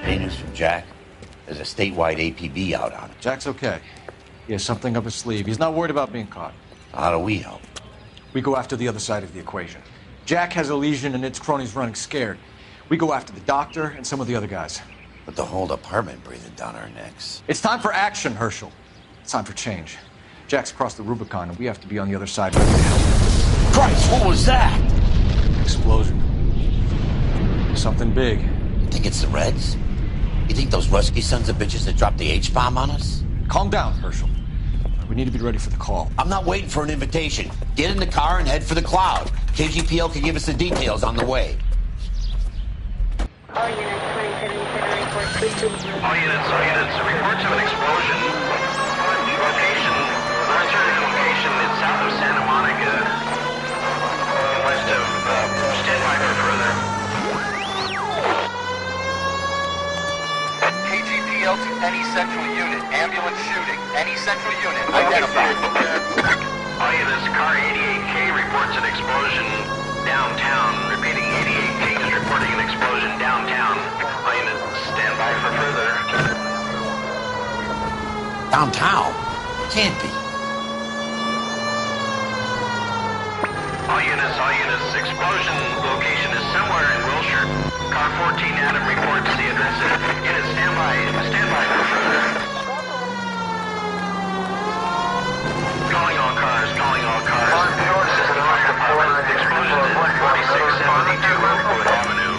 Any news from Jack? There's a statewide APB out on him. Jack's okay. He has something up his sleeve. He's not worried about being caught. How do we help? We go after the other side of the equation. Jack has a legion and its cronies running scared. We go after the doctor and some of the other guys. But the whole department breathing down our necks. It's time for action, Herschel. It's time for change. Jack's crossed the Rubicon, and we have to be on the other side right now. Christ, what was that? Explosion. Something big. You think it's the Reds? You think those Rusky sons of bitches that dropped the H-bomb on us? Calm down, Herschel. We need to be ready for the call. I'm not waiting for an invitation. Get in the car and head for the cloud. KGPL can give us the details on the way. All units, 2077 report, please. All units, reports of an explosion. Location, alternative location is south of Santa Monica, west of, stand by for further. KGPL to any central unit, ambulance shooting, any central unit, identified. All units, car 88K reports an explosion downtown. Repeating, 88K is reporting an explosion downtown. All units, stand by for further. Downtown? Can't be. All units, explosion location is somewhere in Wilshire. Car 14 Adam reports the address. Units, stand by for further. Calling all cars. This is the fire department. Explosion at 4672 Oakwood Avenue.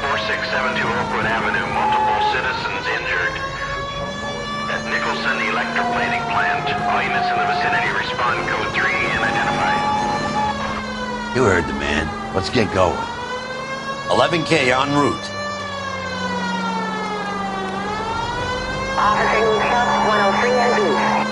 4672 Oakwood Avenue. Multiple citizens injured. At Nicholson Electroplating Plant. All units in the vicinity respond code 3 and identify. You heard the man. Let's get going. 11K en route. Officer News 103 and B.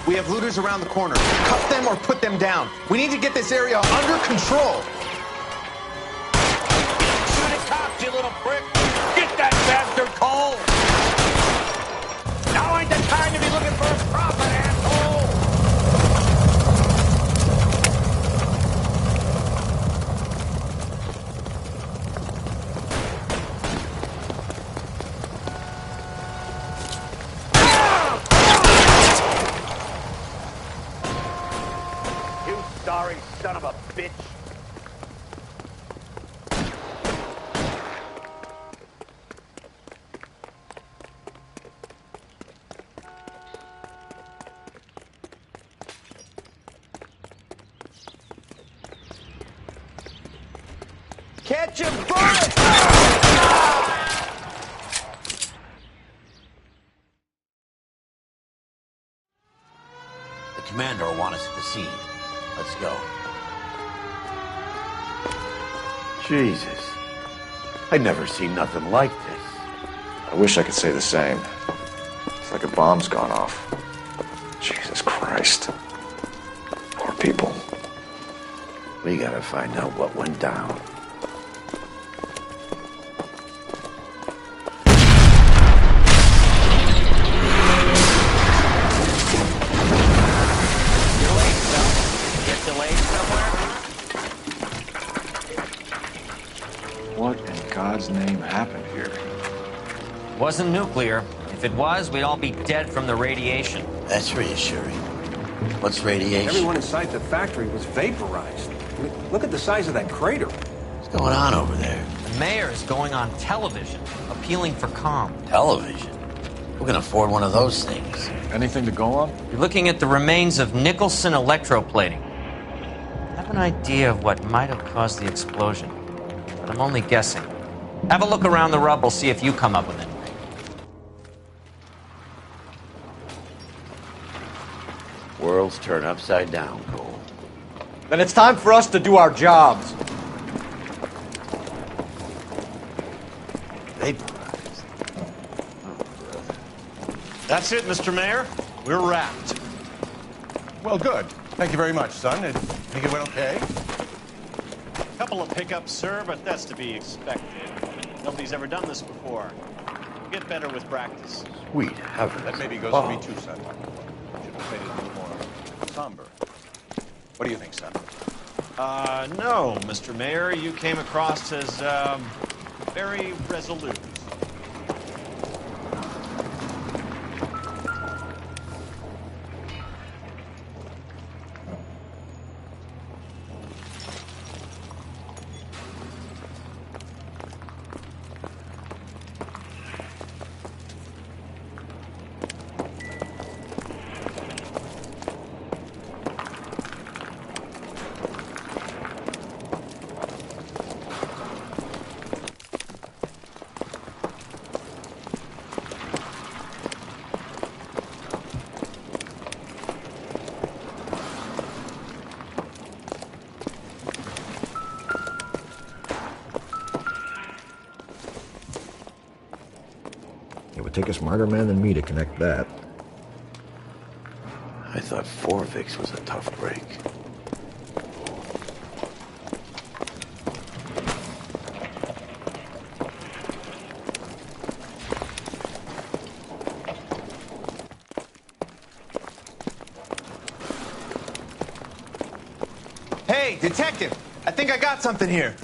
We have looters around the corner. Cuff them or put them down. We need to get this area under control. Shoot it, cops, you little prick! Get that bastard cold! Now ain't the time to be looking for a profit, asshole! Sorry, son of a bitch. Catch him, bullet! The commander will want us at the scene. Let's go. Jesus. I've never seen nothing like this. I wish I could say the same. It's like a bomb's gone off. Jesus Christ. Poor people. We gotta find out what went down. What in God's name happened here? Wasn't nuclear. If it was, we'd all be dead from the radiation. That's reassuring. What's radiation? Everyone inside the factory was vaporized. I mean, look at the size of that crater. What's going on over there? The mayor is going on television, appealing for calm. Television? Who can afford one of those things? Anything to go on? You're looking at the remains of Nicholson electroplating. I have an idea of what might have caused the explosion, but I'm only guessing. Have a look around the rubble, see if you come up with it. Worlds turn upside down, Cole. Then it's time for us to do our jobs. Vaporized. That's it, Mr. Mayor. We're wrapped. Well, good. Thank you very much, son. I think it went okay. Couple of hiccups, sir, but that's to be expected. Nobody's ever done this before. We'll get better with practice. Sweet heavens. That maybe goes for me too, son. Should have played it a little more somber. What do you think, son? No, Mr. Mayor, you came across as, very resolute. It would take a smarter man than me to connect that. I thought Forvix was a tough break. Hey, detective! I think I got something here.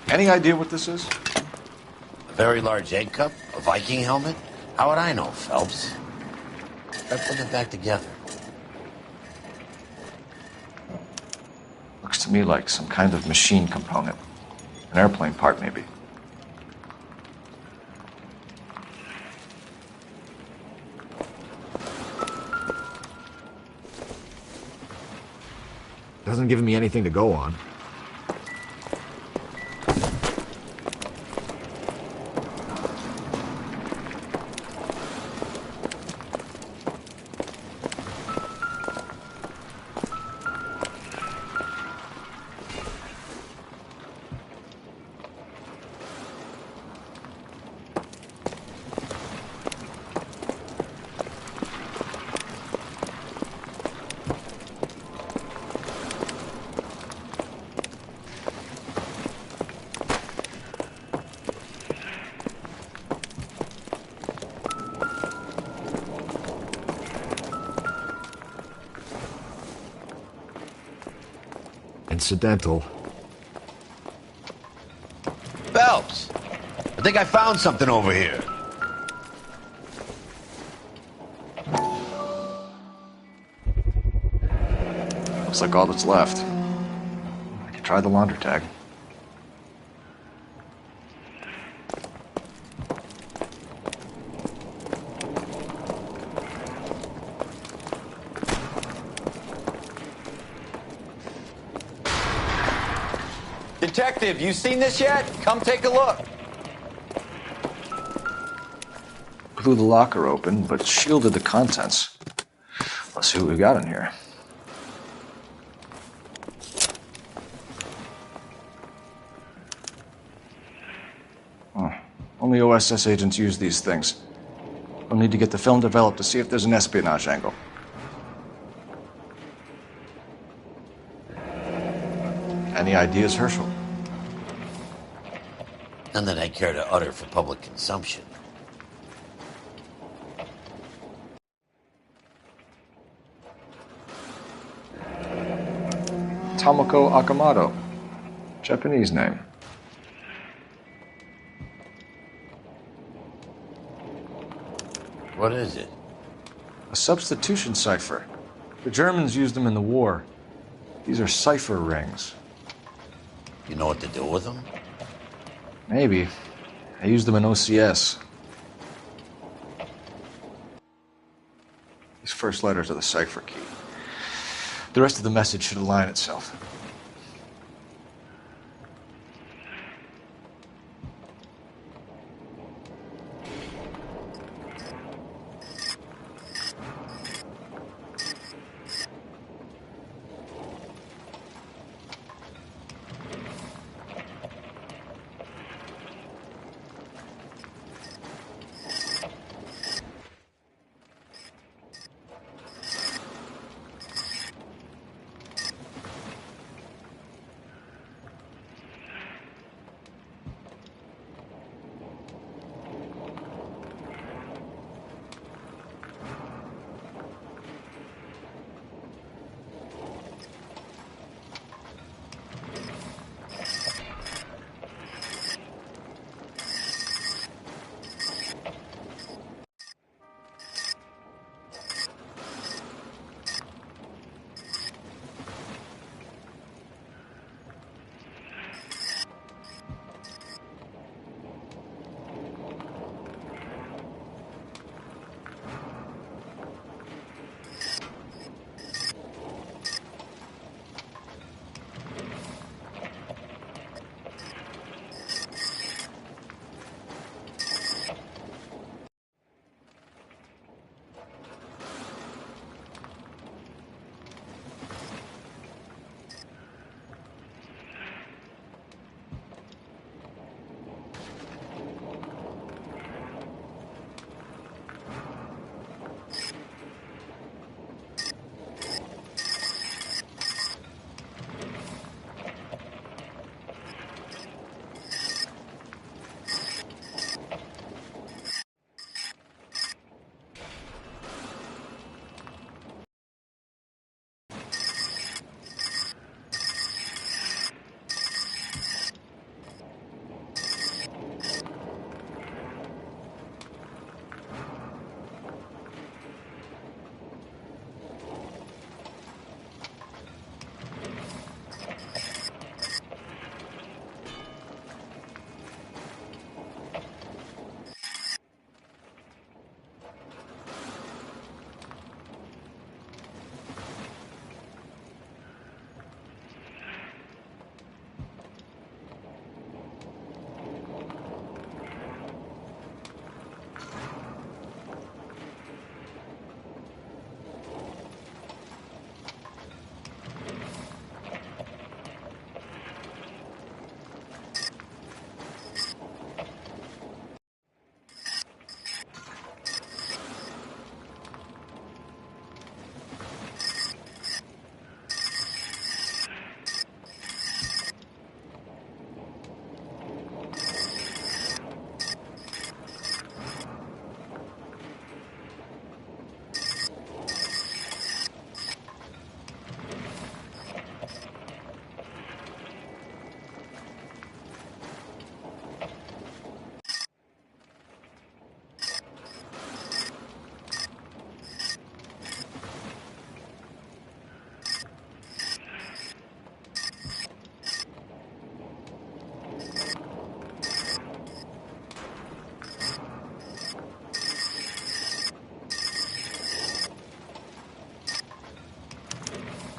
Any idea what this is? A very large egg cup? A Viking helmet? How would I know, Phelps? Try putting it back together. Looks to me like some kind of machine component. An airplane part, maybe. Doesn't give me anything to go on. Incidental. Phelps! I think I found something over here. Looks like all that's left. I could try the laundry tag. Detective, you seen this yet? Come take a look. Blew the locker open, but shielded the contents. Let's see what we got in here. Oh, only OSS agents use these things. We'll need to get the film developed to see if there's an espionage angle. Any ideas, Herschel? None that I care to utter for public consumption. Tomoko Akamoto. Japanese name. What is it? A substitution cipher. The Germans used them in the war. These are cipher rings. You know what to do with them? Maybe. I used them in OCS. These first letters are the cipher key. The rest of the message should align itself.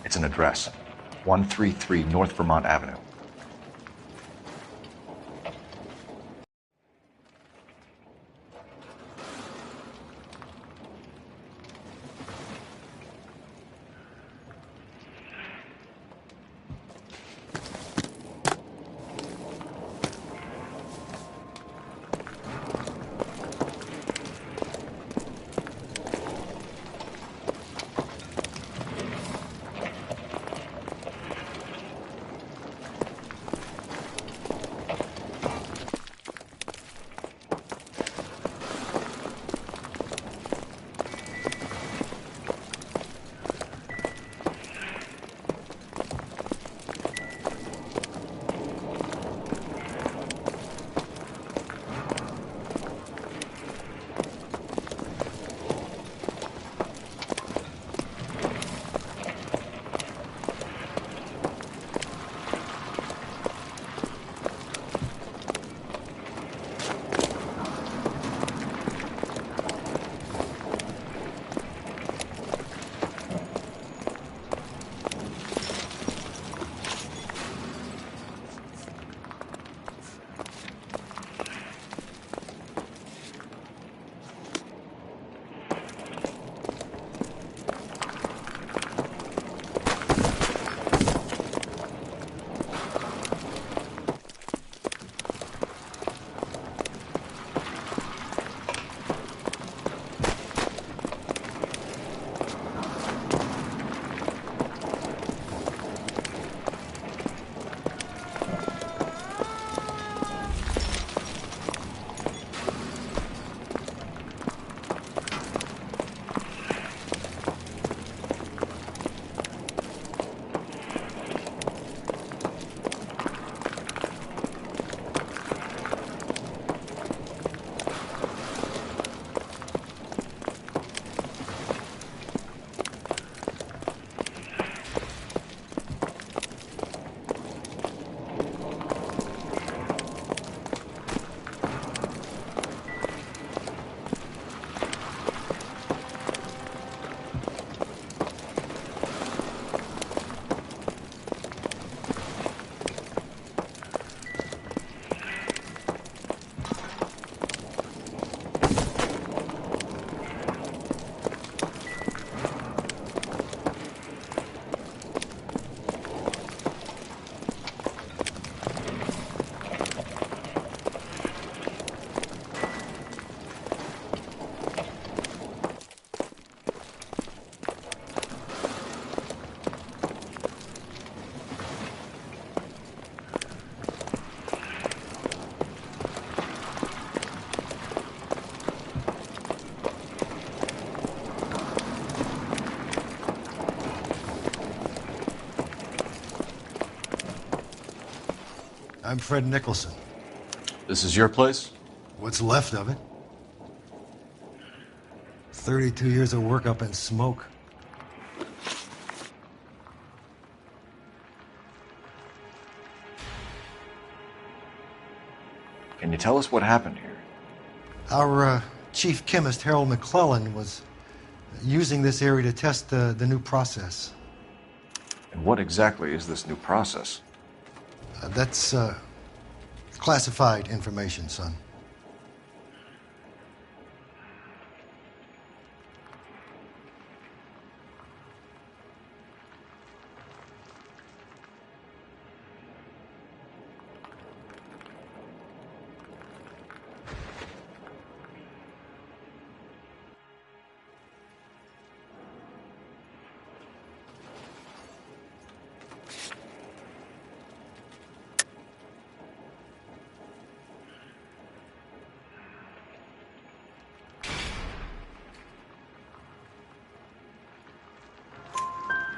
It's an address. 133 North Vermont Avenue. I'm Fred Nicholson. This is your place? What's left of it. 32 years of work up in smoke. Can you tell us what happened here? Our chief chemist, Harold McClellan, was using this area to test the new process. And what exactly is this new process? That's classified information, son.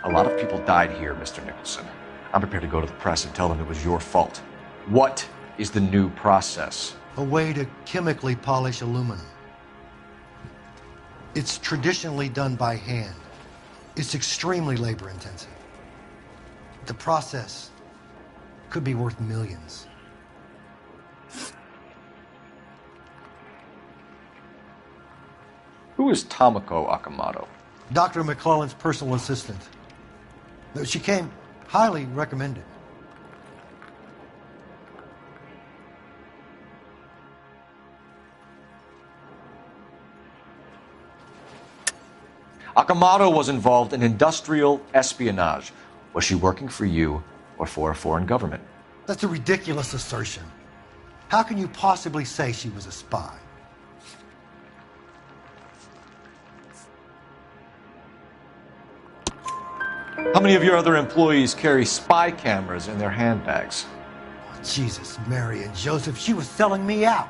A lot of people died here, Mr. Nicholson. I'm prepared to go to the press and tell them it was your fault. What is the new process? A way to chemically polish aluminum. It's traditionally done by hand. It's extremely labor intensive. The process could be worth millions. Who is Tomoko Akamoto? Dr. McClellan's personal assistant. She came highly recommended. Akamoto was involved in industrial espionage. Was she working for you or for a foreign government? That's a ridiculous assertion. How can you possibly say she was a spy? How many of your other employees carry spy cameras in their handbags? Oh, Jesus, Mary and Joseph, she was selling me out.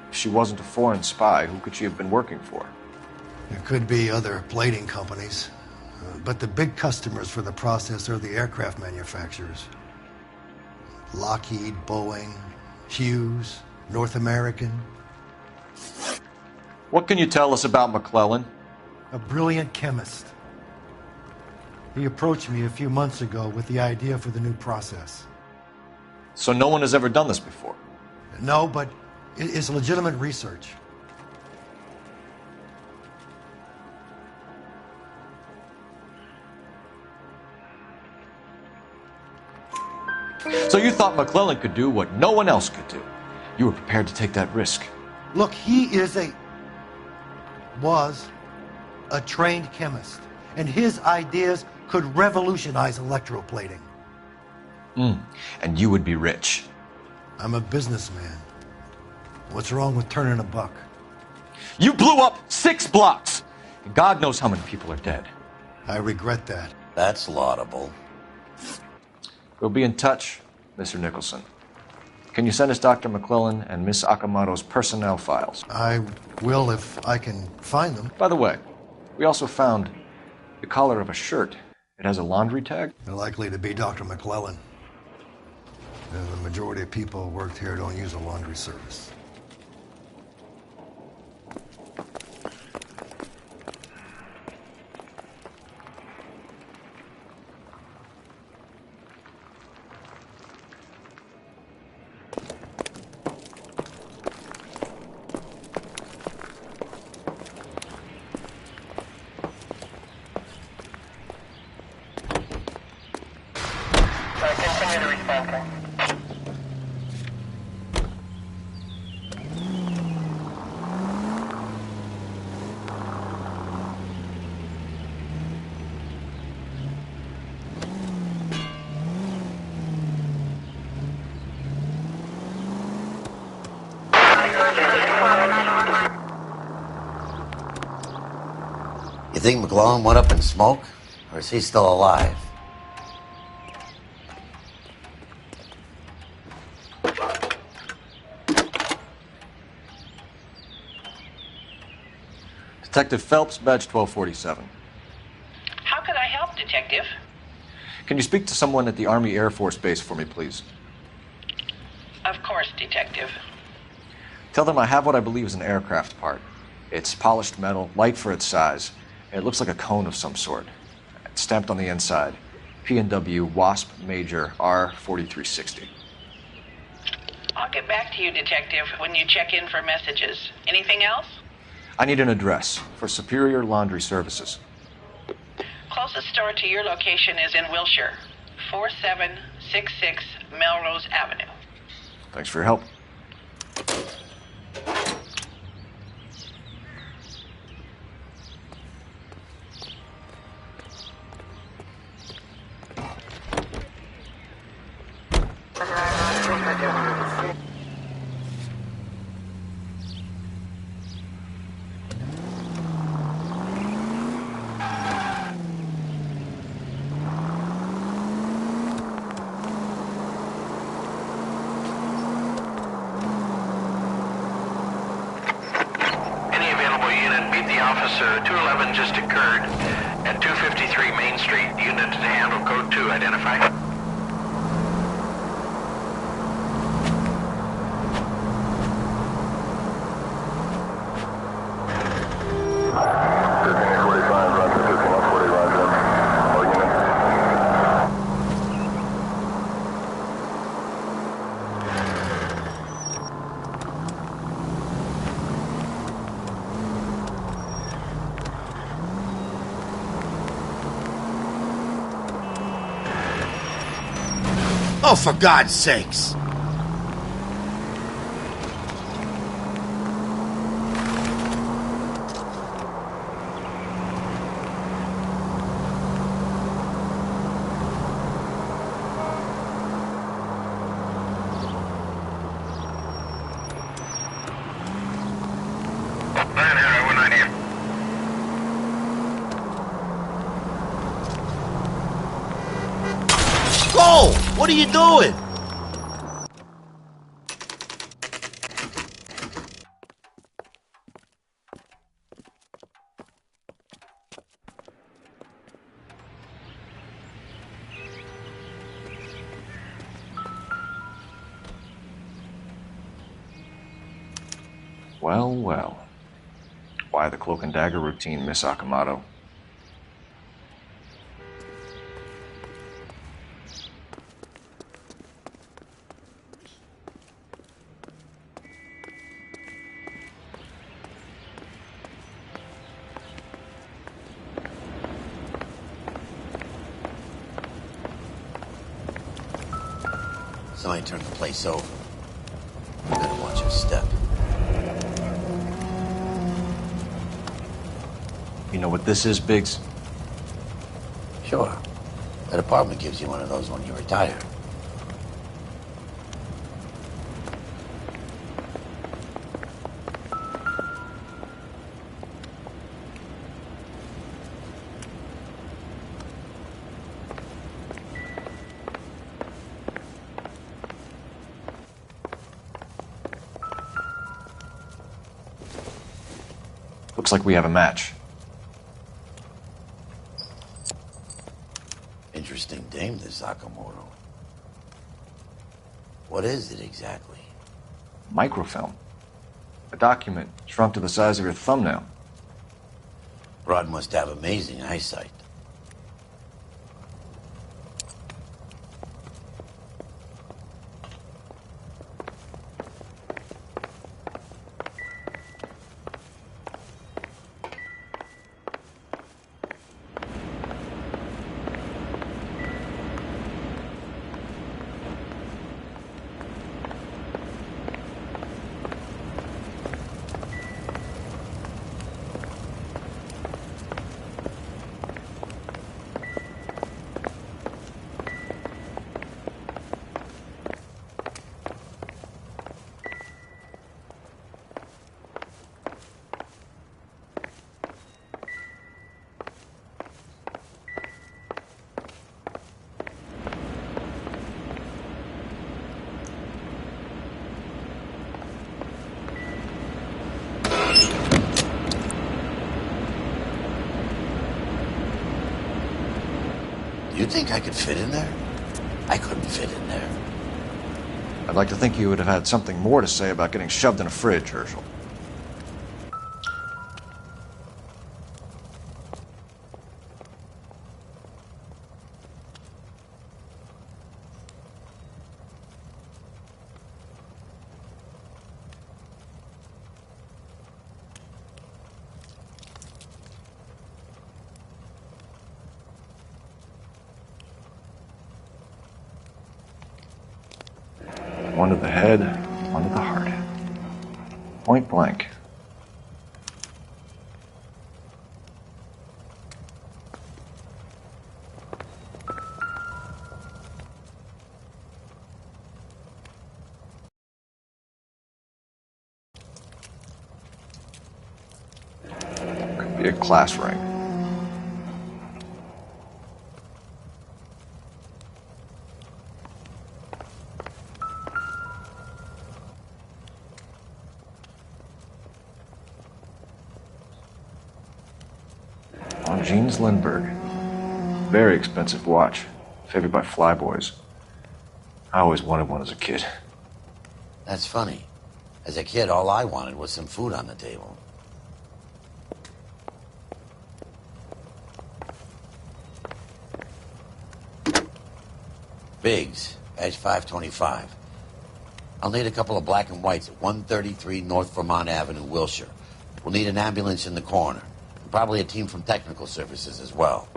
If she wasn't a foreign spy, who could she have been working for? There could be other plating companies, but the big customers for the process are the aircraft manufacturers. Lockheed, Boeing, Hughes, North American. What can you tell us about McClellan? A brilliant chemist. He approached me a few months ago with the idea for the new process. So no one has ever done this before? No, but it's legitimate research. So you thought McClellan could do what no one else could do. You were prepared to take that risk. Look, he was a trained chemist, and his ideas could revolutionize electroplating. And you would be rich. I'm a businessman. What's wrong with turning a buck? You blew up 6 blocks! And God knows how many people are dead. I regret that. That's laudable. We'll be in touch, Mr. Nicholson. Can you send us Dr. McClellan and Miss Akamoto's personnel files? I will if I can find them. By the way, we also found the collar of a shirt. It has a laundry tag. They're likely to be Dr. McClellan. The majority of people who worked here don't use a laundry service. Continue to respond. You think McClellan went up in smoke? Or is he still alive? Detective Phelps, badge 1247. How could I help, Detective? Can you speak to someone at the Army Air Force Base for me, please? Of course, Detective. Tell them I have what I believe is an aircraft part. It's polished metal, light for its size. It looks like a cone of some sort. It's stamped on the inside. P&W Wasp Major R4360. I'll get back to you, Detective, when you check in for messages. Anything else? I need an address for Superior Laundry Services. Closest store to your location is in Wilshire, 4766 Melrose Avenue. Thanks for your help. Officer 211 just occurred at 253 Main Street. Unit to handle code 2. Identify. Oh, for God's sakes. What are you doing? Well, well. Why the cloak and dagger routine, Miss Akamoto? Somebody turned the place over. You better watch your step. You know what this is, Biggs? Sure. That apartment gives you one of those when you retire. Looks like we have a match. Interesting dame, this Sakamoto. What is it exactly? Microfilm. A document shrunk to the size of your thumbnail. Broad must have amazing eyesight. You think I could fit in there? I couldn't fit in there. I'd like to think you would have had something more to say about getting shoved in a fridge, Herschel. One to the head, one to the heart. Point blank. Could be a class ring. Jeans Lindbergh. Very expensive watch. Favored by flyboys. I always wanted one as a kid. That's funny. As a kid, all I wanted was some food on the table. Biggs, edge 525. I'll need a couple of black and whites at 133 North Vermont Avenue, Wilshire. We'll need an ambulance in the corner. Probably a team from technical services as well.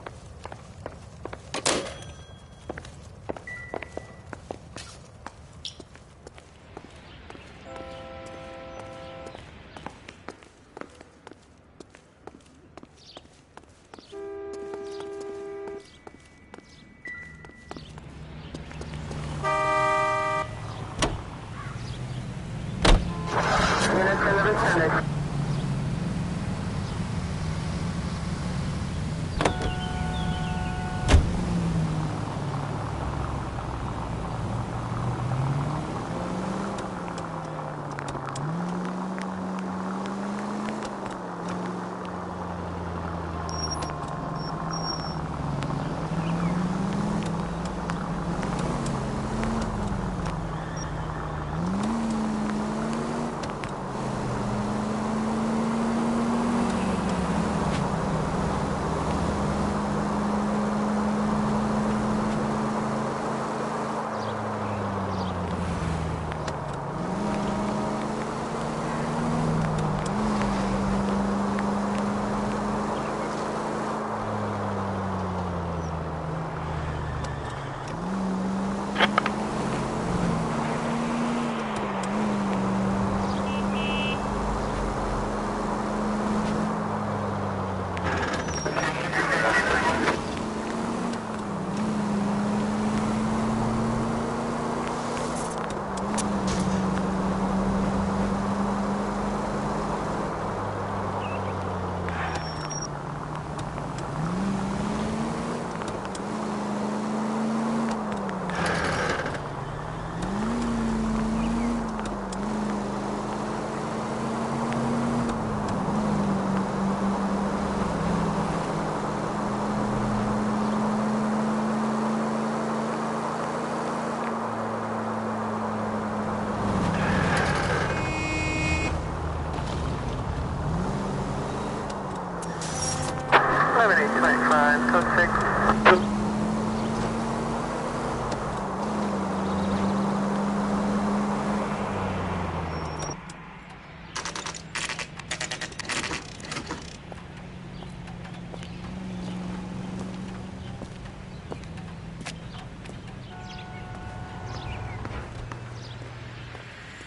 PS5, code 6.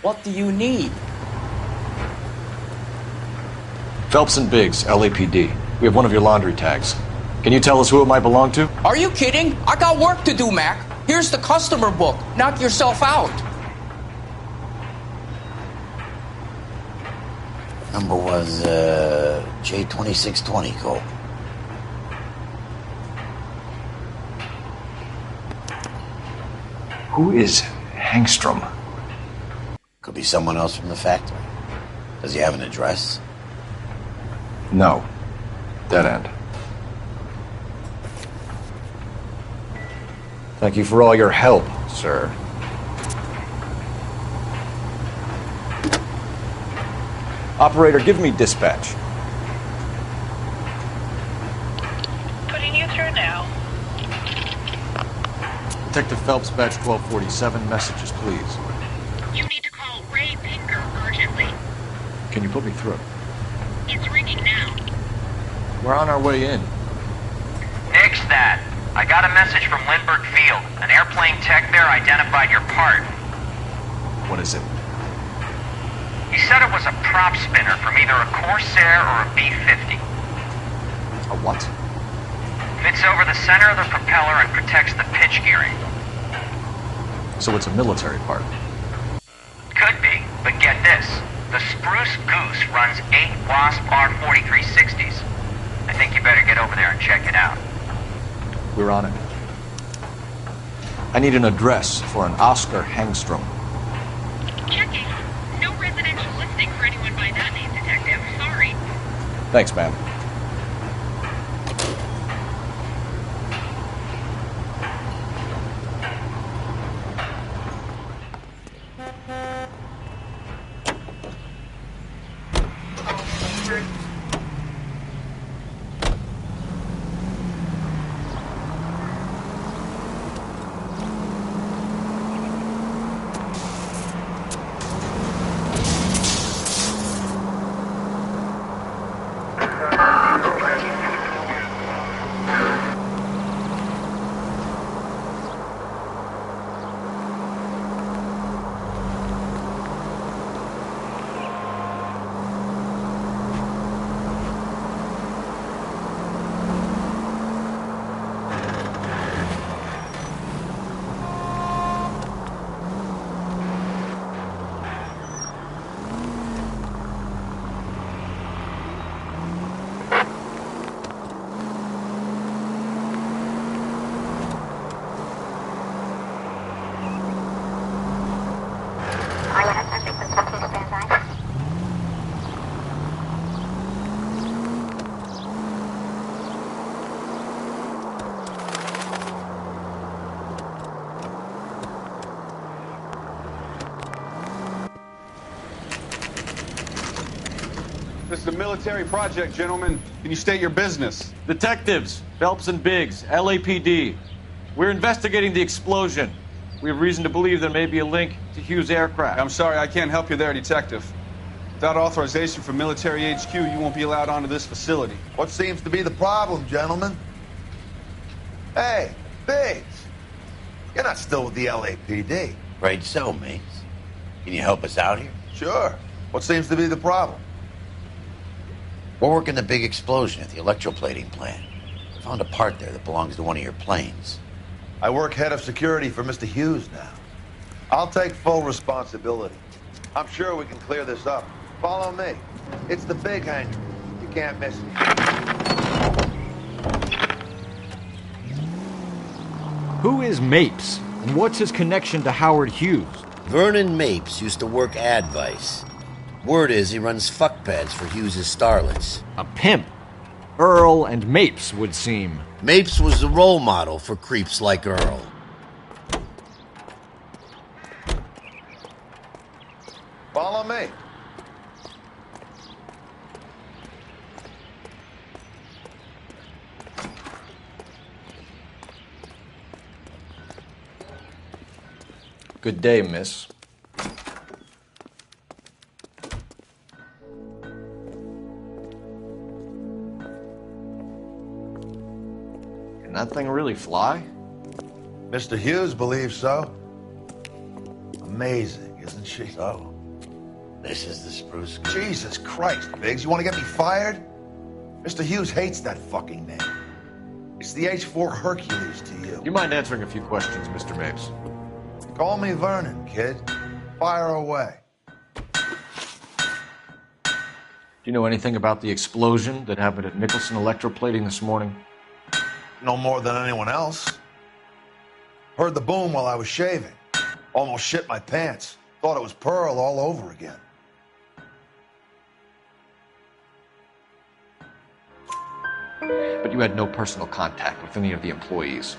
What do you need? Phelps and Biggs, LAPD. We have one of your laundry tags. Can you tell us who it might belong to? Are you kidding? I got work to do, Mac. Here's the customer book. Knock yourself out. Number was, J2620, Cole. Who is Hangstrom? Could be someone else from the factory. Does he have an address? No. Dead end. Thank you for all your help, sir. Operator, give me dispatch. Putting you through now. Detective Phelps, badge 1247. Messages, please. You need to call Ray Pinker urgently. Can you put me through? It's ringing now. We're on our way in. Nix that. I got a message from Lindbergh Field. An airplane tech there identified your part. What is it? He said it was a prop spinner from either a Corsair or a B-50. A what? Fits over the center of the propeller and protects the pitch gearing. So it's a military part. Could be, but get this. The Spruce Goose runs 8 Wasp R4360s. I think you better get over there and check it out. We're on it. I need an address for an Oscar Hangstrom. Checking. No residential listing for anyone by that name, Detective. Sorry. Thanks, ma'am. This is a military project, gentlemen. Can you state your business? Detectives, Phelps and Biggs, LAPD. We're investigating the explosion. We have reason to believe there may be a link to Hughes' aircraft. I'm sorry, I can't help you there, Detective. Without authorization from Military HQ, you won't be allowed onto this facility. What seems to be the problem, gentlemen? Hey, Biggs. You're not still with the LAPD. Right so, mates. Can you help us out here? Sure. What seems to be the problem? We're working the big explosion at the electroplating plant. I found a part there that belongs to one of your planes. I work head of security for Mr. Hughes now. I'll take full responsibility. I'm sure we can clear this up. Follow me. It's the big hangar. You can't miss it. Who is Mapes? And what's his connection to Howard Hughes? Vernon Mapes used to work Advice. Word is he runs fuck pads for Hughes' starlets. A pimp. Earl and Mapes would seem. Mapes was the role model for creeps like Earl. Follow me. Good day, miss. Can that thing really fly? Mr. Hughes believes so. Amazing, isn't she? So, this is the Spruce Goose. Jesus Christ, Biggs, you want to get me fired? Mr. Hughes hates that fucking name. It's the H-4 Hercules to you. Do you mind answering a few questions, Mr. Mapes? Call me Vernon, kid. Fire away. Do you know anything about the explosion that happened at Nicholson Electroplating this morning? No more than anyone else. Heard the boom while I was shaving. Almost shit my pants. Thought it was Pearl all over again. But you had no personal contact with any of the employees.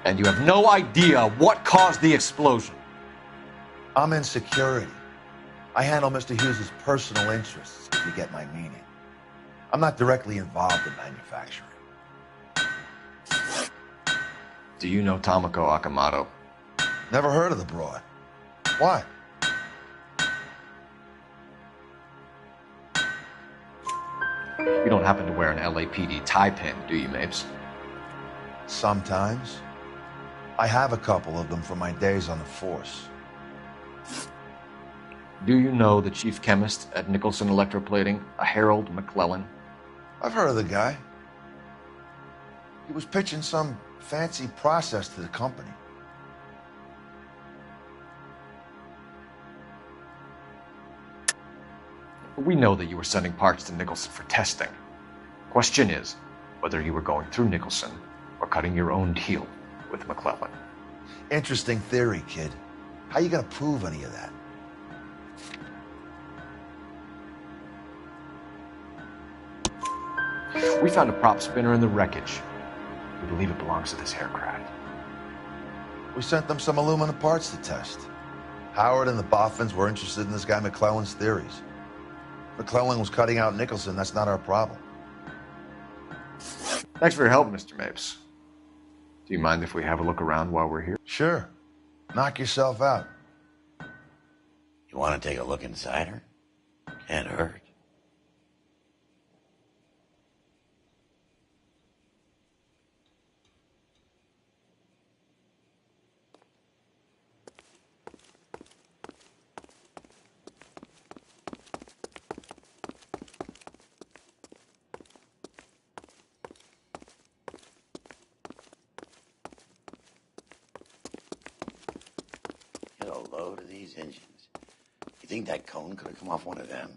And you have no idea what caused the explosion. I'm in security. I handle Mr. Hughes' personal interests, if you get my meaning. I'm not directly involved in manufacturing. Do you know Tomoko Akamoto? Never heard of the broad. Why? You don't happen to wear an LAPD tie pin, do you, Mapes? Sometimes. I have a couple of them from my days on the force. Do you know the chief chemist at Nicholson Electroplating, a Harold McClellan? I've heard of the guy. He was pitching some fancy process to the company. We know that you were sending parts to Nicholson for testing. Question is whether you were going through Nicholson or cutting your own deal with McClellan. Interesting theory, kid. How you gonna prove any of that? We found a prop spinner in the wreckage. We believe it belongs to this aircraft. We sent them some aluminum parts to test. Howard and the Boffins were interested in this guy McClellan's theories. McClellan was cutting out Nicholson. That's not our problem. Thanks for your help, Mr. Mapes. Do you mind if we have a look around while we're here? Sure. Knock yourself out. You want to take a look inside her? Can't hurt. Get a load of these engines. You think that cone could have come off one of them?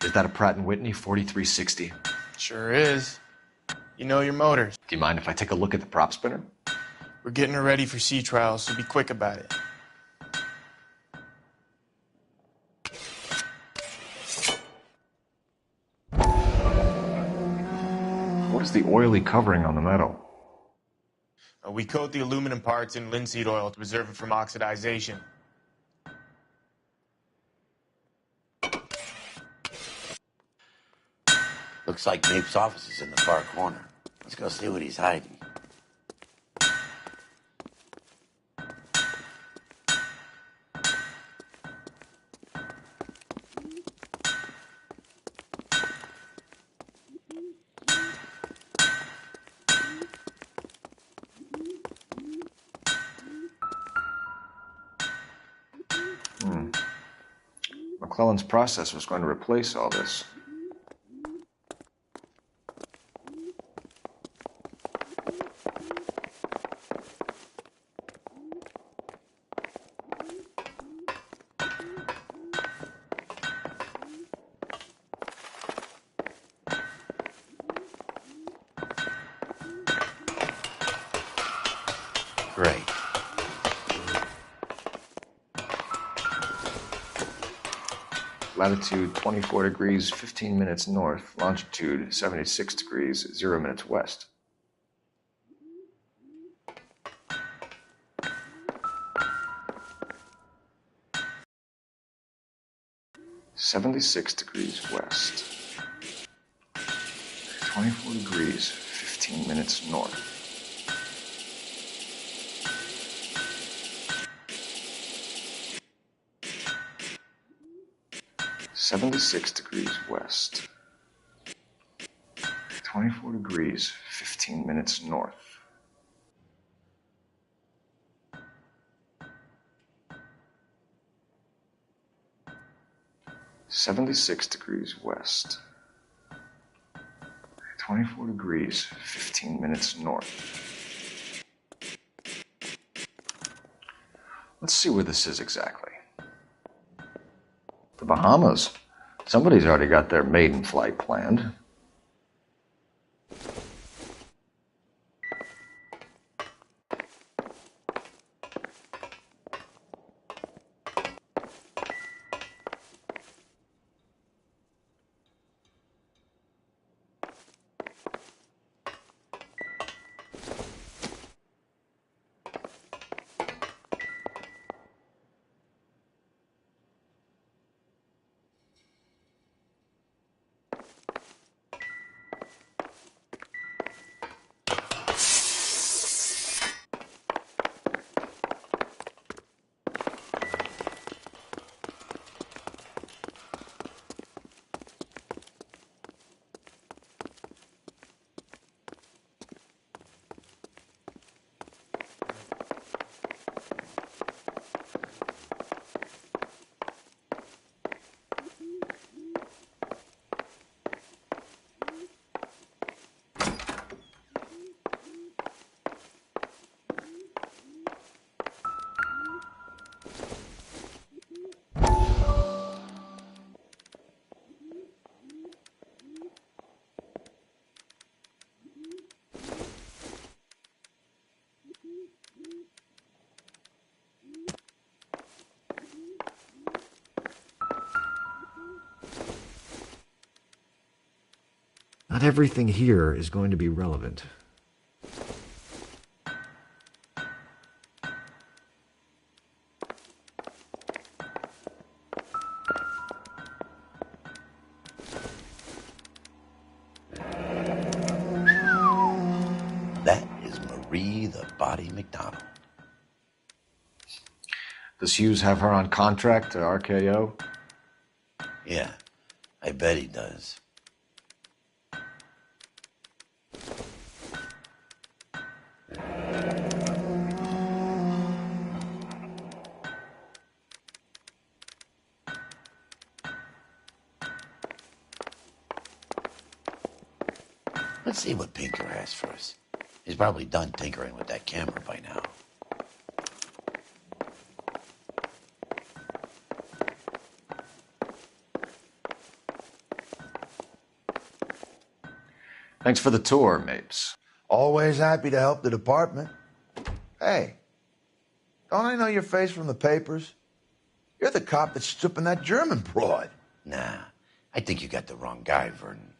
Is that a Pratt & Whitney 4360? Sure is. You know your motors. Do you mind if I take a look at the prop spinner? We're getting her ready for sea trials, so be quick about it. oily covering on the metal. We coat the aluminum parts in linseed oil to preserve it from oxidization. Looks like Nape's office is in the far corner. Let's go see what he's hiding. McClellan's process was going to replace all this. Great. Latitude 24 degrees, 15 minutes north. Longitude 76 degrees, 0 minutes west. (76 degrees west). 24 degrees, 15 minutes north. (76 degrees west). 24 degrees, 15 minutes north. (76 degrees west). 24 degrees, 15 minutes north. Let's see where this is exactly. The Bahamas. Somebody's already got their maiden flight planned. Not everything here is going to be relevant. That is Marie the Body McDonald. Does Hughes have her on contract to RKO? Yeah, I bet he does. Let's see what Pinker has for us. He's probably done tinkering with that camera by now. Thanks for the tour, Mapes. Always happy to help the department. Hey, don't I know your face from the papers? You're the cop that's stripping that German broad. Nah, I think you got the wrong guy, Vernon.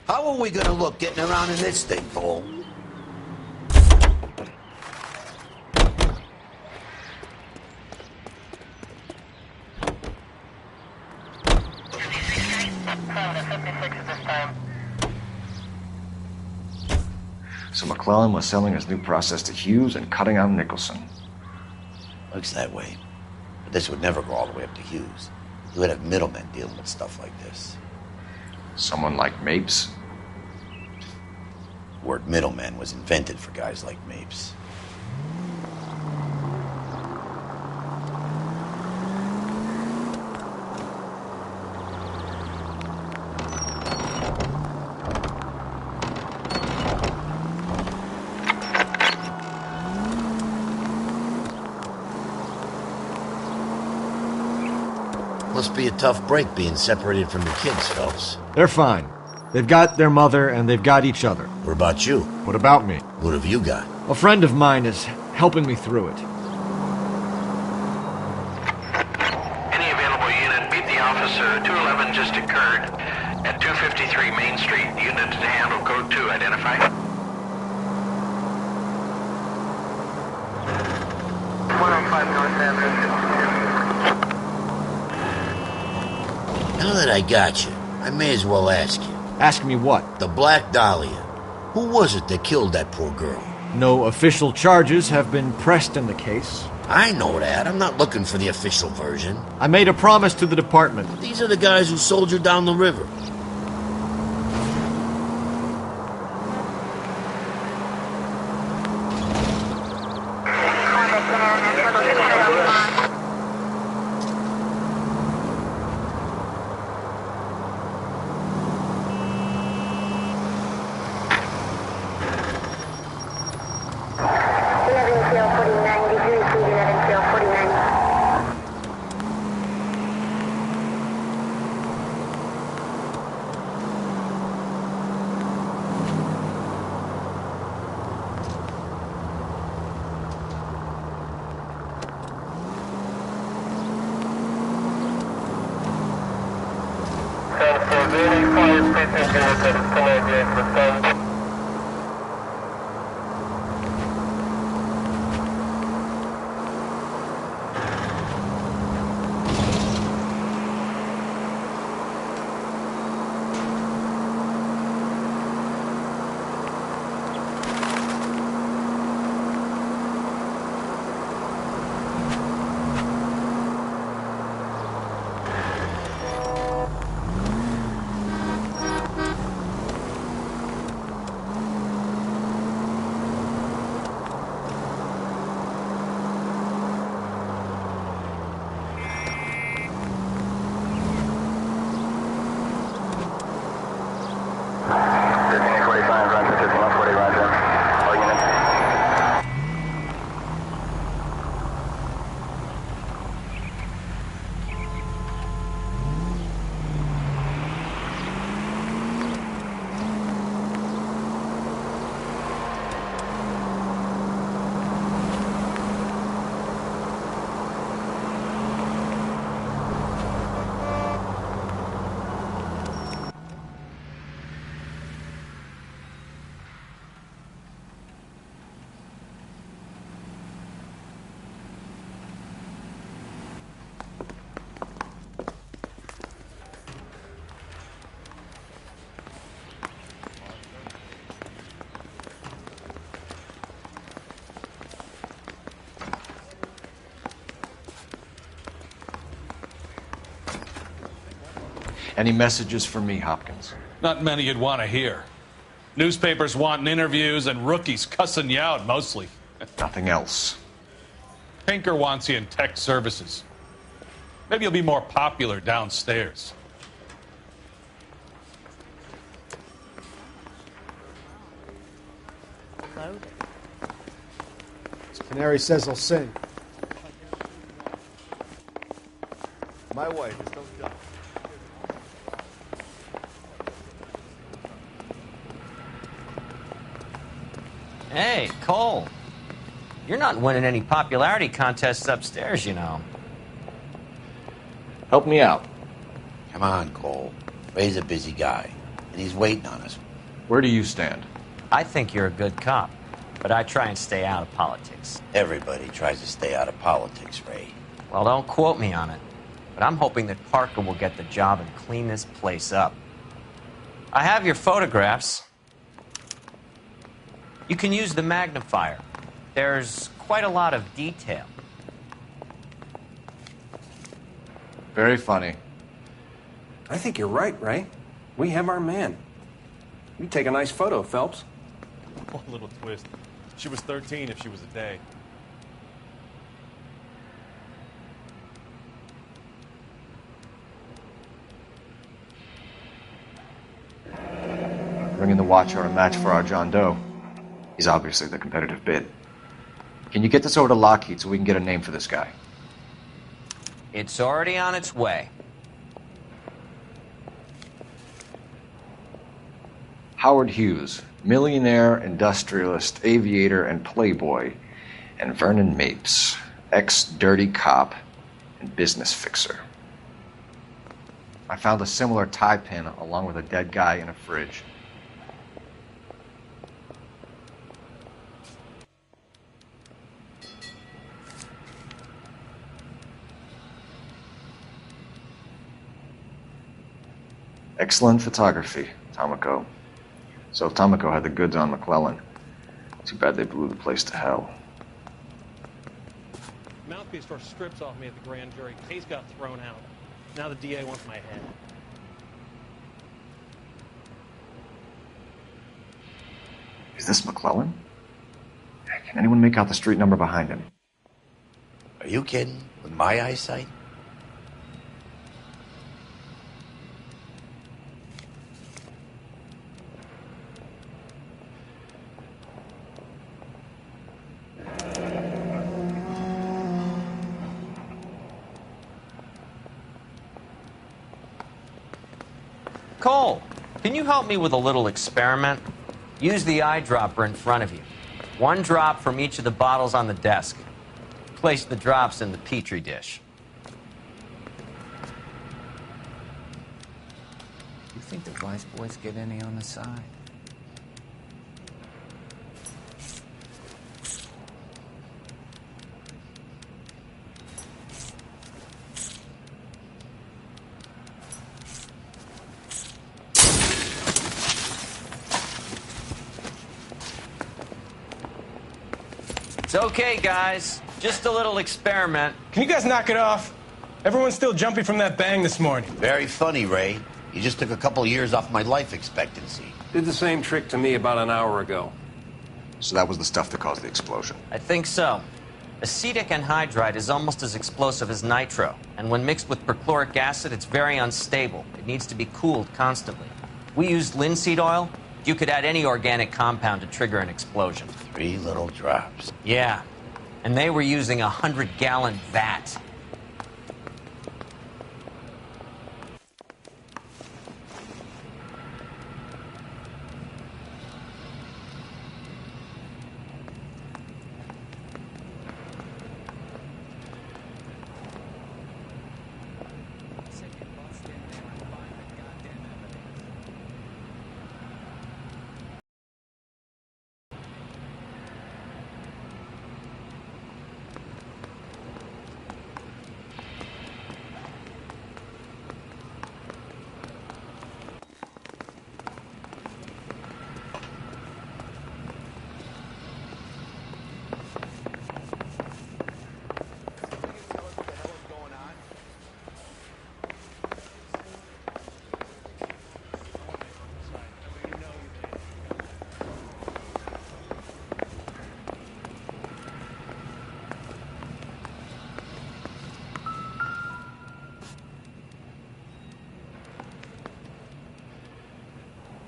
How are we gonna look getting around in this thing, Cole? So McClellan was selling his new process to Hughes and cutting out Nicholson. Looks that way. But this would never go all the way up to Hughes. He would have middlemen dealing with stuff like this. Someone like Mapes? The word middleman was invented for guys like Mapes. Must be a tough break being separated from your kids, Phelps. They're fine. They've got their mother and they've got each other. What about you? What about me? What have you got? A friend of mine is helping me through it. Any available unit, meet the officer. 211 just occurred at 253 Main Street. Unit to handle code 2. Identify. 105 North Avenue. Now that I got you, I may as well ask you. Ask me what? The Black Dahlia. Who was it that killed that poor girl? No official charges have been pressed in the case. I know that. I'm not looking for the official version. I made a promise to the department. These are the guys who soldiered down the river. Any messages for me, Hopkins? Not many you'd want to hear. Newspapers wanting interviews and rookies cussing you out, mostly. Nothing else. Pinker wants you in tech services. Maybe you'll be more popular downstairs. Canary says he'll sing. My wife is don't jump. Hey, Cole. You're not winning any popularity contests upstairs, you know. Help me out. Come on, Cole. Ray's a busy guy. and he's waiting on us. Where do you stand? I think you're a good cop, but I try and stay out of politics. Everybody tries to stay out of politics, Ray. Well, don't quote me on it, but I'm hoping that Parker will get the job and clean this place up. I have your photographs. You can use the magnifier. There's quite a lot of detail. Very funny. I think you're right, Ray. We have our man. You take a nice photo, Phelps. One little twist. She was 13 if she was a day. Bringing the Watcher a match for our John Doe. He's obviously the competitive bid. Can you get this over to Lockheed so we can get a name for this guy? It's already on its way. Howard Hughes, millionaire, industrialist, aviator, and playboy, and Vernon Mapes, ex-dirty cop and business fixer. I found a similar tie pin along with a dead guy in a fridge. Excellent photography, Tomoko. So Tomoko had the goods on McClellan. Too bad they blew the place to hell. Mouthpiece tore strips off me at the grand jury. Case got thrown out. Now the DA wants my head. Is this McClellan? Can anyone make out the street number behind him? Are you kidding? With my eyesight? Cole, can you help me with a little experiment? Use the eyedropper in front of you. One drop from each of the bottles on the desk. Place the drops in the Petri dish. You think the Vice boys get any on the side? It's okay, guys. Just a little experiment. Can you guys knock it off? Everyone's still jumpy from that bang this morning. Very funny, Ray. You just took a couple of years off my life expectancy. Did the same trick to me about an hour ago. So that was the stuff that caused the explosion. I think so. Acetic anhydride is almost as explosive as nitro, and when mixed with perchloric acid, it's very unstable. It needs to be cooled constantly. We used linseed oil. You could add any organic compound to trigger an explosion. 3 little drops. Yeah, and they were using a 100-gallon vat.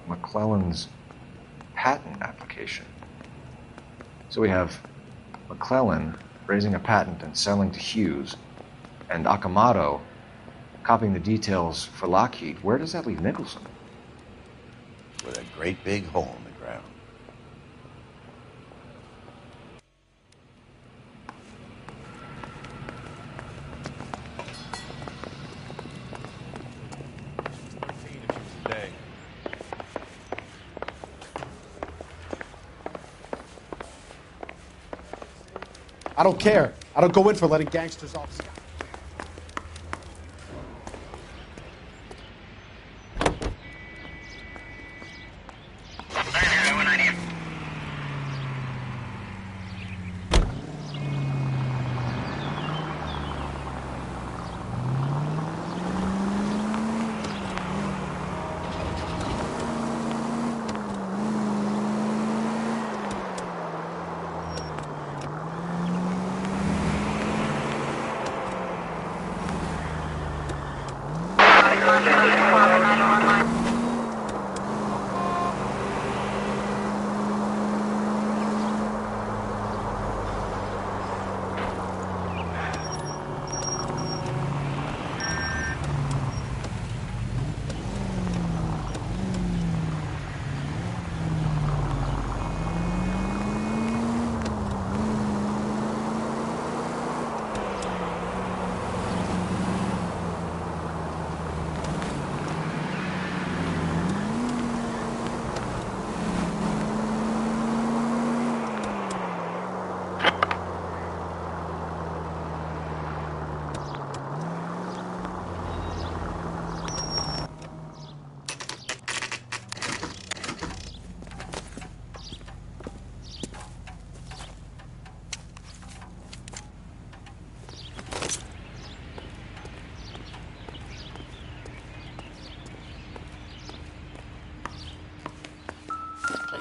McClellan's patent application. So we have McClellan raising a patent and selling to Hughes, and Akamoto copying the details for Lockheed. Where does that leave Nicholson? With a great big hole in the ground. I don't care. I don't go in for letting gangsters off scot.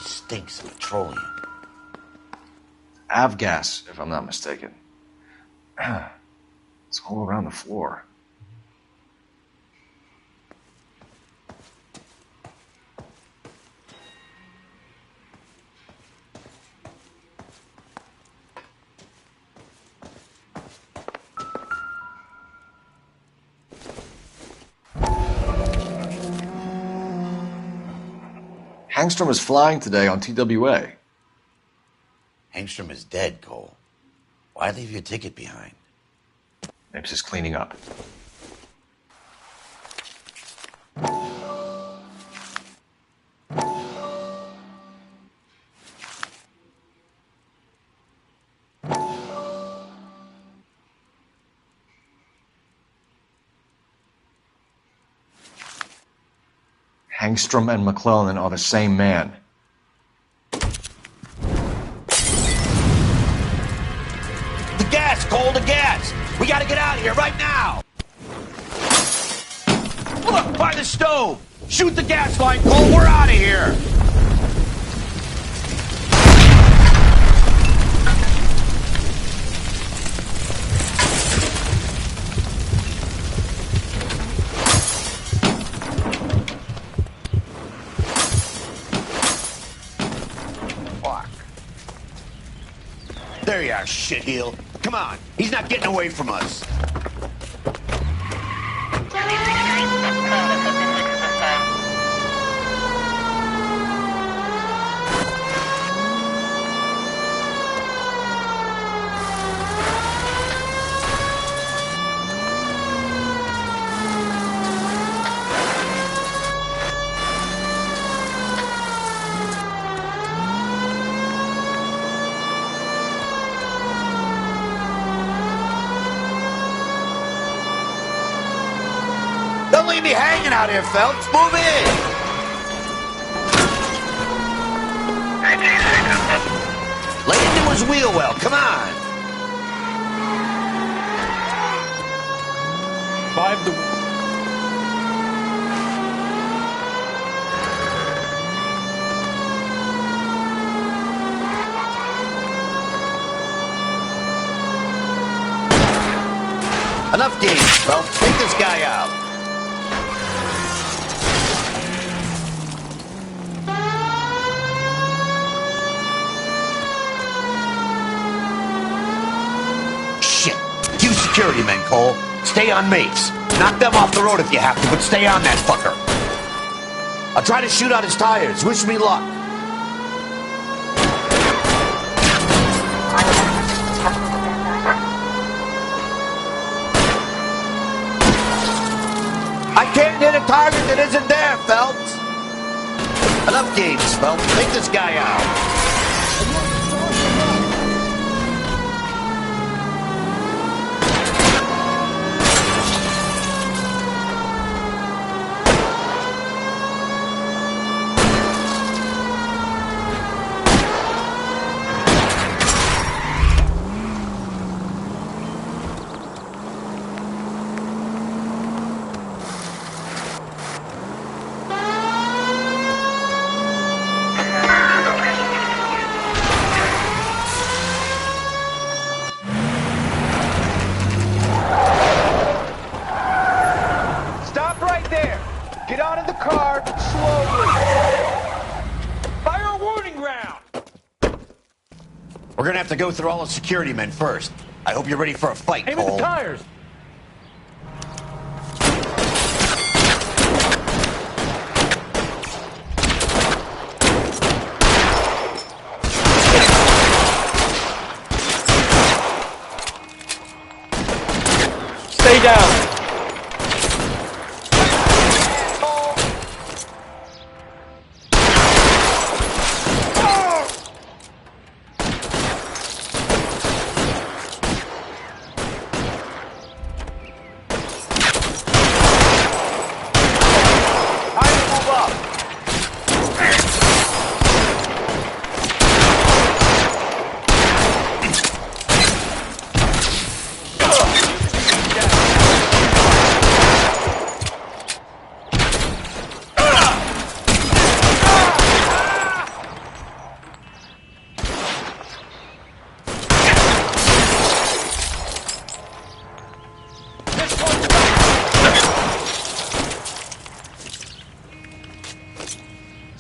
Stinks of petroleum. Avgas, if I'm not mistaken. It's all around the floor. Hangstrom is flying today on TWA. Hangstrom is dead, Cole. Why leave your ticket behind? Mapes is cleaning up. Hangstrom and McClellan are the same man. The gas, Cole, the gas! We gotta get out of here right now! Look, by the stove! Shoot the gas line, Cole, we're out of here! There you are, shitheel. Come on, he's not getting away from us. Don't leave me hanging out here, Phelps. Move in. Lay into his wheel well. Come on. 5 to... Enough games, Phelps. Take this guy out. Security men, Cole. Stay on Mapes. Knock them off the road if you have to, but stay on that fucker. I'll try to shoot out his tires. Wish me luck. I can't hit a target that isn't there, Phelps. Enough games, Phelps. Take this guy out. Get out of the car, slowly. Fire a warning round. We're gonna have to go through all the security men first. I hope you're ready for a fight, Aim at Cole. the tires. Stay down.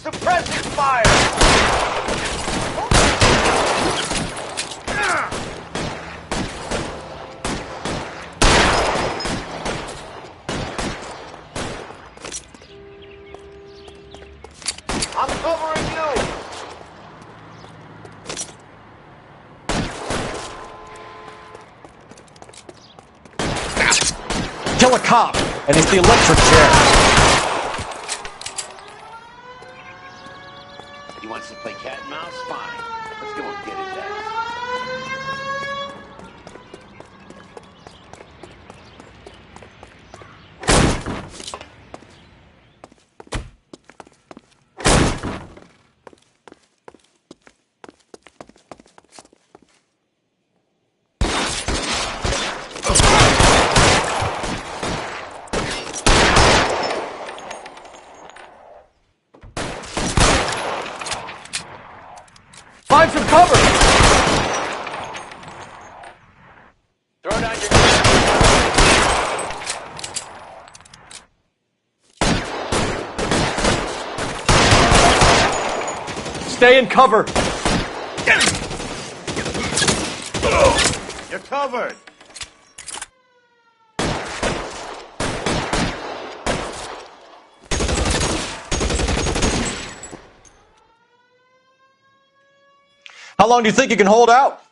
Suppressing fire! I'm covering you! Kill a cop, and it's the electric chair. He wants to play cat and mouse? Fine. Let's go and get his ass. Find some cover! Throw down your gun. Stay in cover. You're covered. How long do you think you can hold out?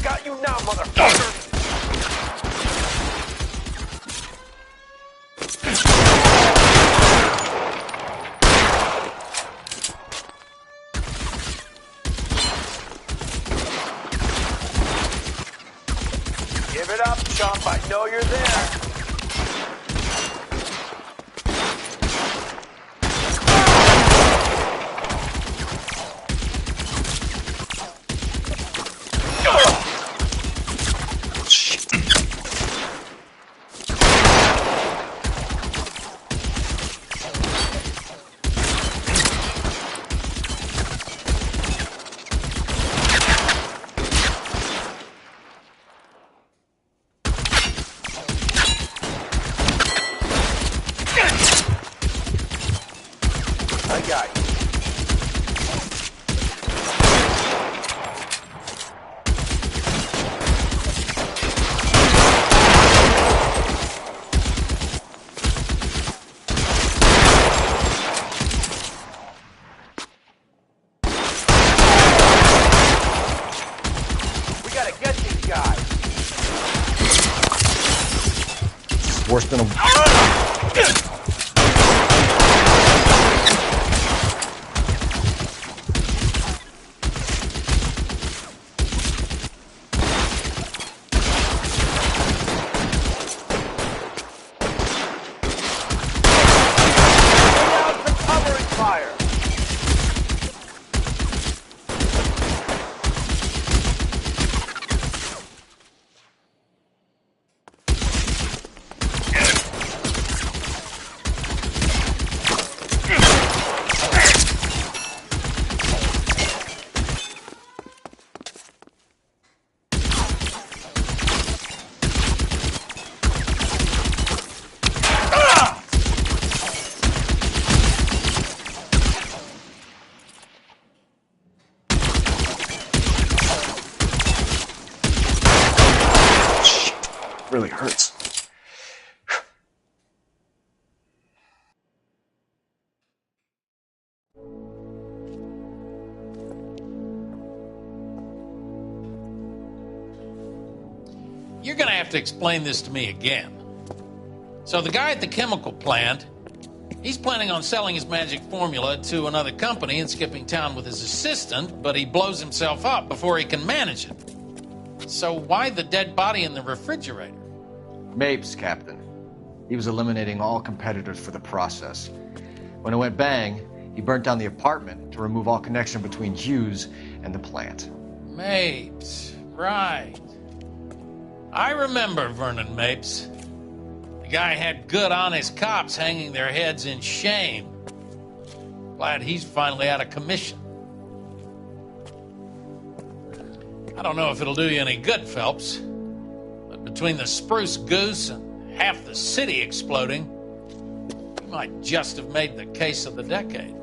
Got you now, motherfucker! Give it up, chump. I know you're there. I got you. We gotta get these guys. Worse than a... you're gonna have to explain this to me again. So the guy at the chemical plant, he's planning on selling his magic formula to another company and skipping town with his assistant, but he blows himself up before he can manage it. So why the dead body in the refrigerator? Mapes, Captain. He was eliminating all competitors for the process. When it went bang, he burnt down the apartment to remove all connection between Hughes and the plant. Mapes, right. I remember Vernon Mapes. The guy had good, honest cops hanging their heads in shame. Glad he's finally out of commission. I don't know if it'll do you any good, Phelps, but between the spruce goose and half the city exploding, you might just have made the case of the decade.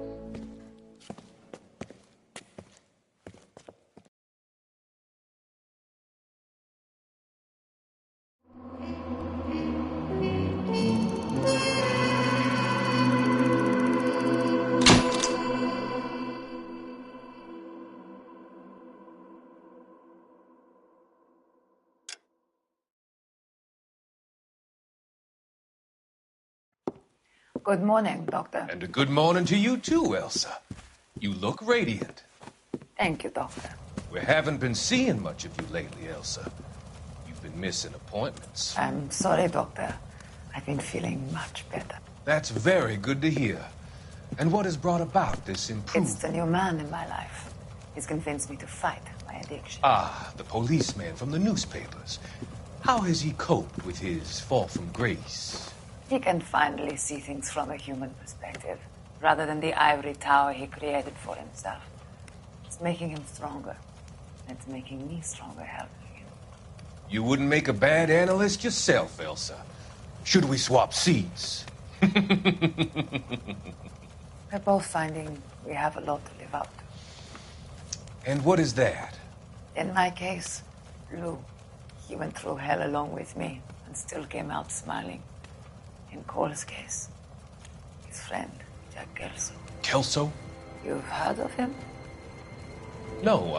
Good morning, Doctor. And a good morning to you too, Elsa. You look radiant. Thank you, Doctor. We haven't been seeing much of you lately, Elsa. You've been missing appointments. I'm sorry, Doctor. I've been feeling much better. That's very good to hear. And what has brought about this improvement? It's the new man in my life. He's convinced me to fight my addiction. Ah, the policeman from the newspapers. How has he coped with his fall from grace? He can finally see things from a human perspective, rather than the ivory tower he created for himself. It's making him stronger. It's making me stronger helping him. You wouldn't make a bad analyst yourself, Elsa. Should we swap seats? We're both finding we have a lot to live up to. And what is that? In my case, Lou. He went through hell along with me and still came out smiling. In Cole's case, his friend, Jack Kelso. Kelso? You've heard of him? No,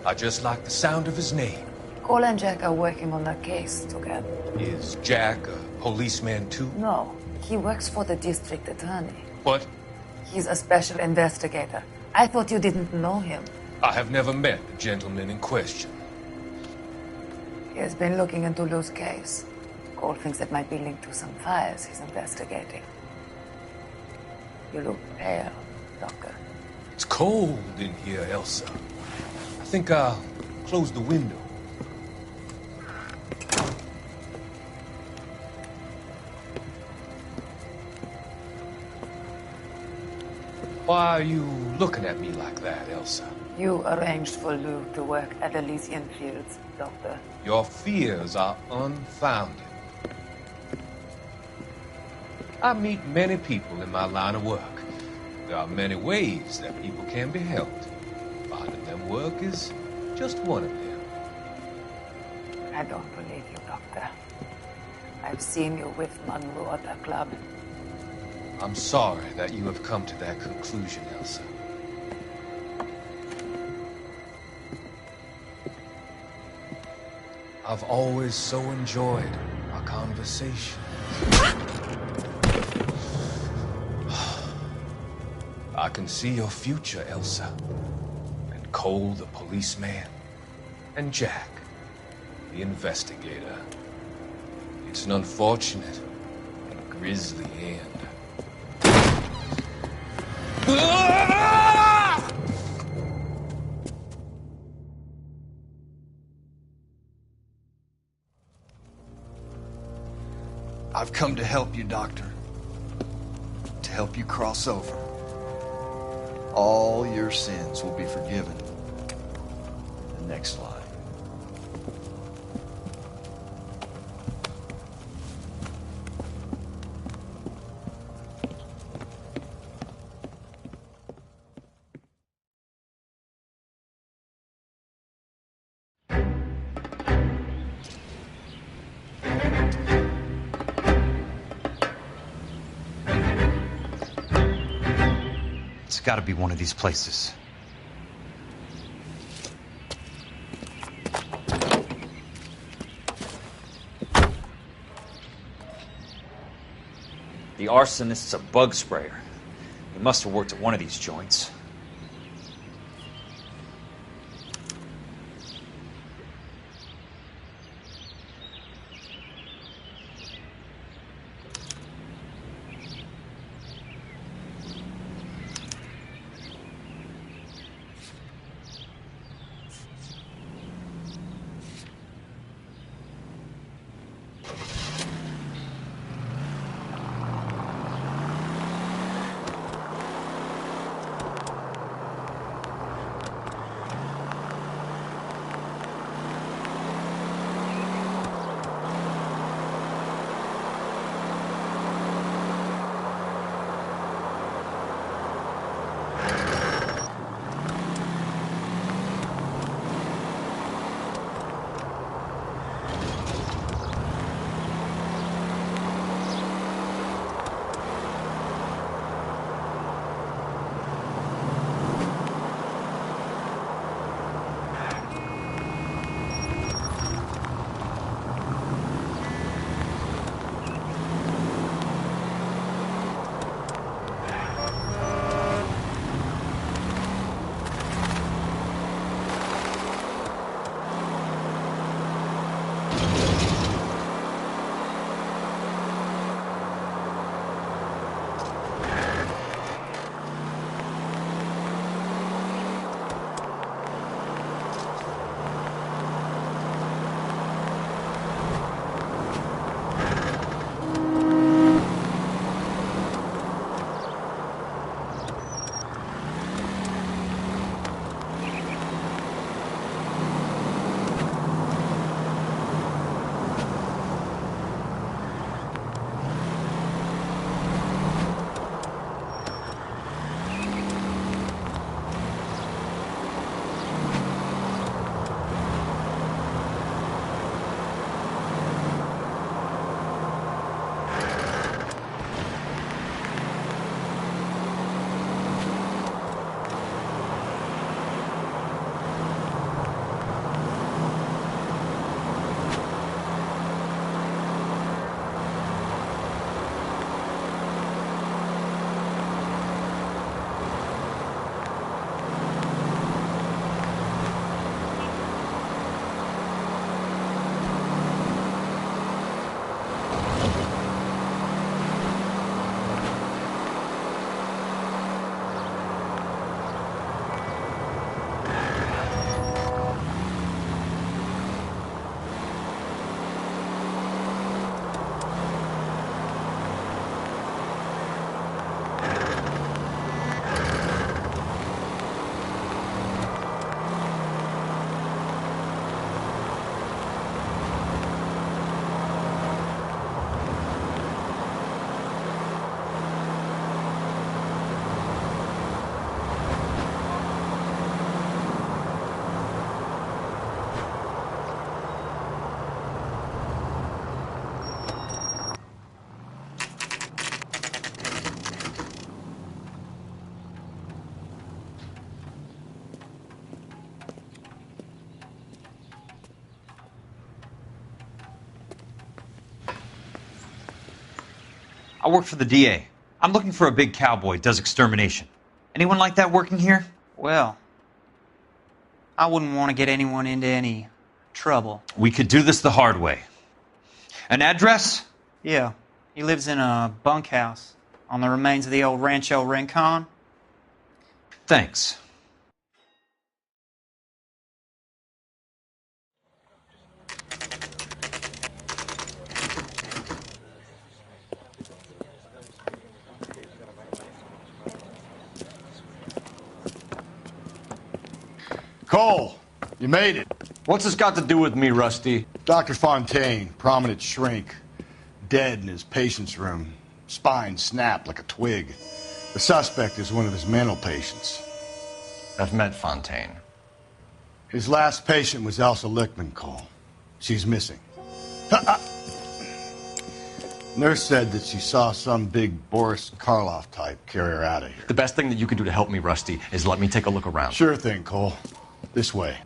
I just like the sound of his name. Cole and Jack are working on a case together. Is Jack a policeman too? No, he works for the district attorney. What? He's a special investigator. I thought you didn't know him. I have never met the gentleman in question. He has been looking into Lou's case. Cole thinks it might be linked to some fires he's investigating. You look pale, Doctor. It's cold in here, Elsa. I think I'll close the window. Why are you looking at me like that, Elsa? You arranged for Lou to work at Elysian Fields, Doctor. Your fears are unfounded. I meet many people in my line of work. There are many ways that people can be helped. Finding them work is just one of them. I don't believe you, Doctor. I've seen you with Monroe at the club. I'm sorry that you have come to that conclusion, Elsa. I've always so enjoyed our conversations. I can see your future, Elsa. And Cole, the policeman. And Jack, the investigator. It's an unfortunate and grisly end. I've come to help you, Doctor. To help you cross over. All your sins will be forgiven. The next line. It's got to be one of these places. The arsonist's a bug sprayer. He must have worked at one of these joints. I work for the DA. I'm looking for a big cowboy, does extermination. Anyone like that working here? Well, I wouldn't want to get anyone into any trouble. We could do this the hard way. An address? Yeah, he lives in a bunkhouse on the remains of the old Rancho Rincon. Thanks. Cole, you made it. What's this got to do with me, Rusty? Dr. Fontaine, prominent shrink, dead in his patient's room. Spine snapped like a twig. The suspect is one of his mental patients. I've met Fontaine. His last patient was Elsa Lichtman, Cole. She's missing. Nurse said that she saw some big Boris Karloff type carry her out of here. The best thing that you can do to help me, Rusty, is let me take a look around. Sure thing, Cole. This way.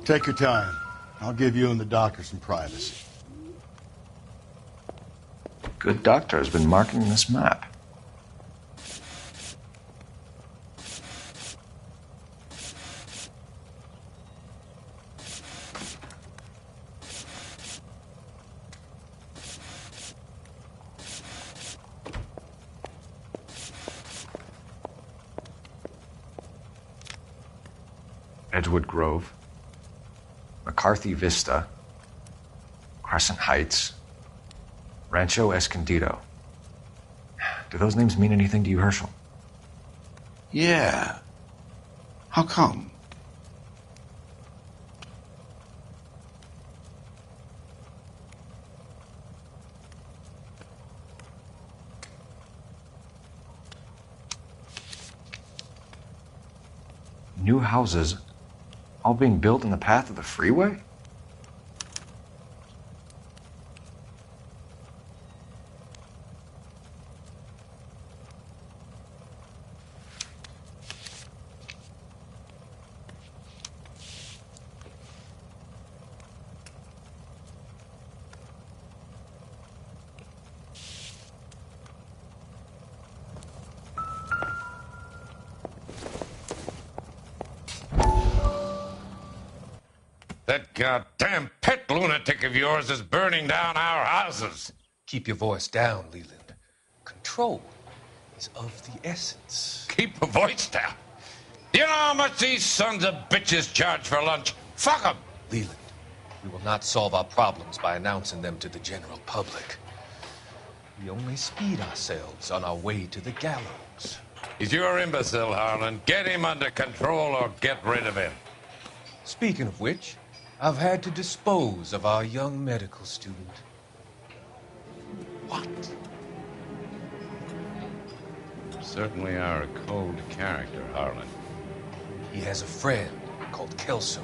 Take your time. I'll give you and the doctor some privacy. Good doctor has been marking this map. Edgewood Grove, McCarthy Vista, Crescent Heights, Rancho Escondido. Do those names mean anything to you, Herschel? Yeah. How come? New houses all being built in the path of the freeway? That goddamn pet lunatic of yours is burning down our houses. Keep your voice down, Leland. Control is of the essence. Keep your voice down? You know how much these sons of bitches charge for lunch? Fuck them! Leland, we will not solve our problems by announcing them to the general public. We only speed ourselves on our way to the gallows. He's your imbecile, Harlan. Get him under control or get rid of him. Speaking of which, I've had to dispose of our young medical student. What? You certainly are a cold character, Harlan. He has a friend called Kelso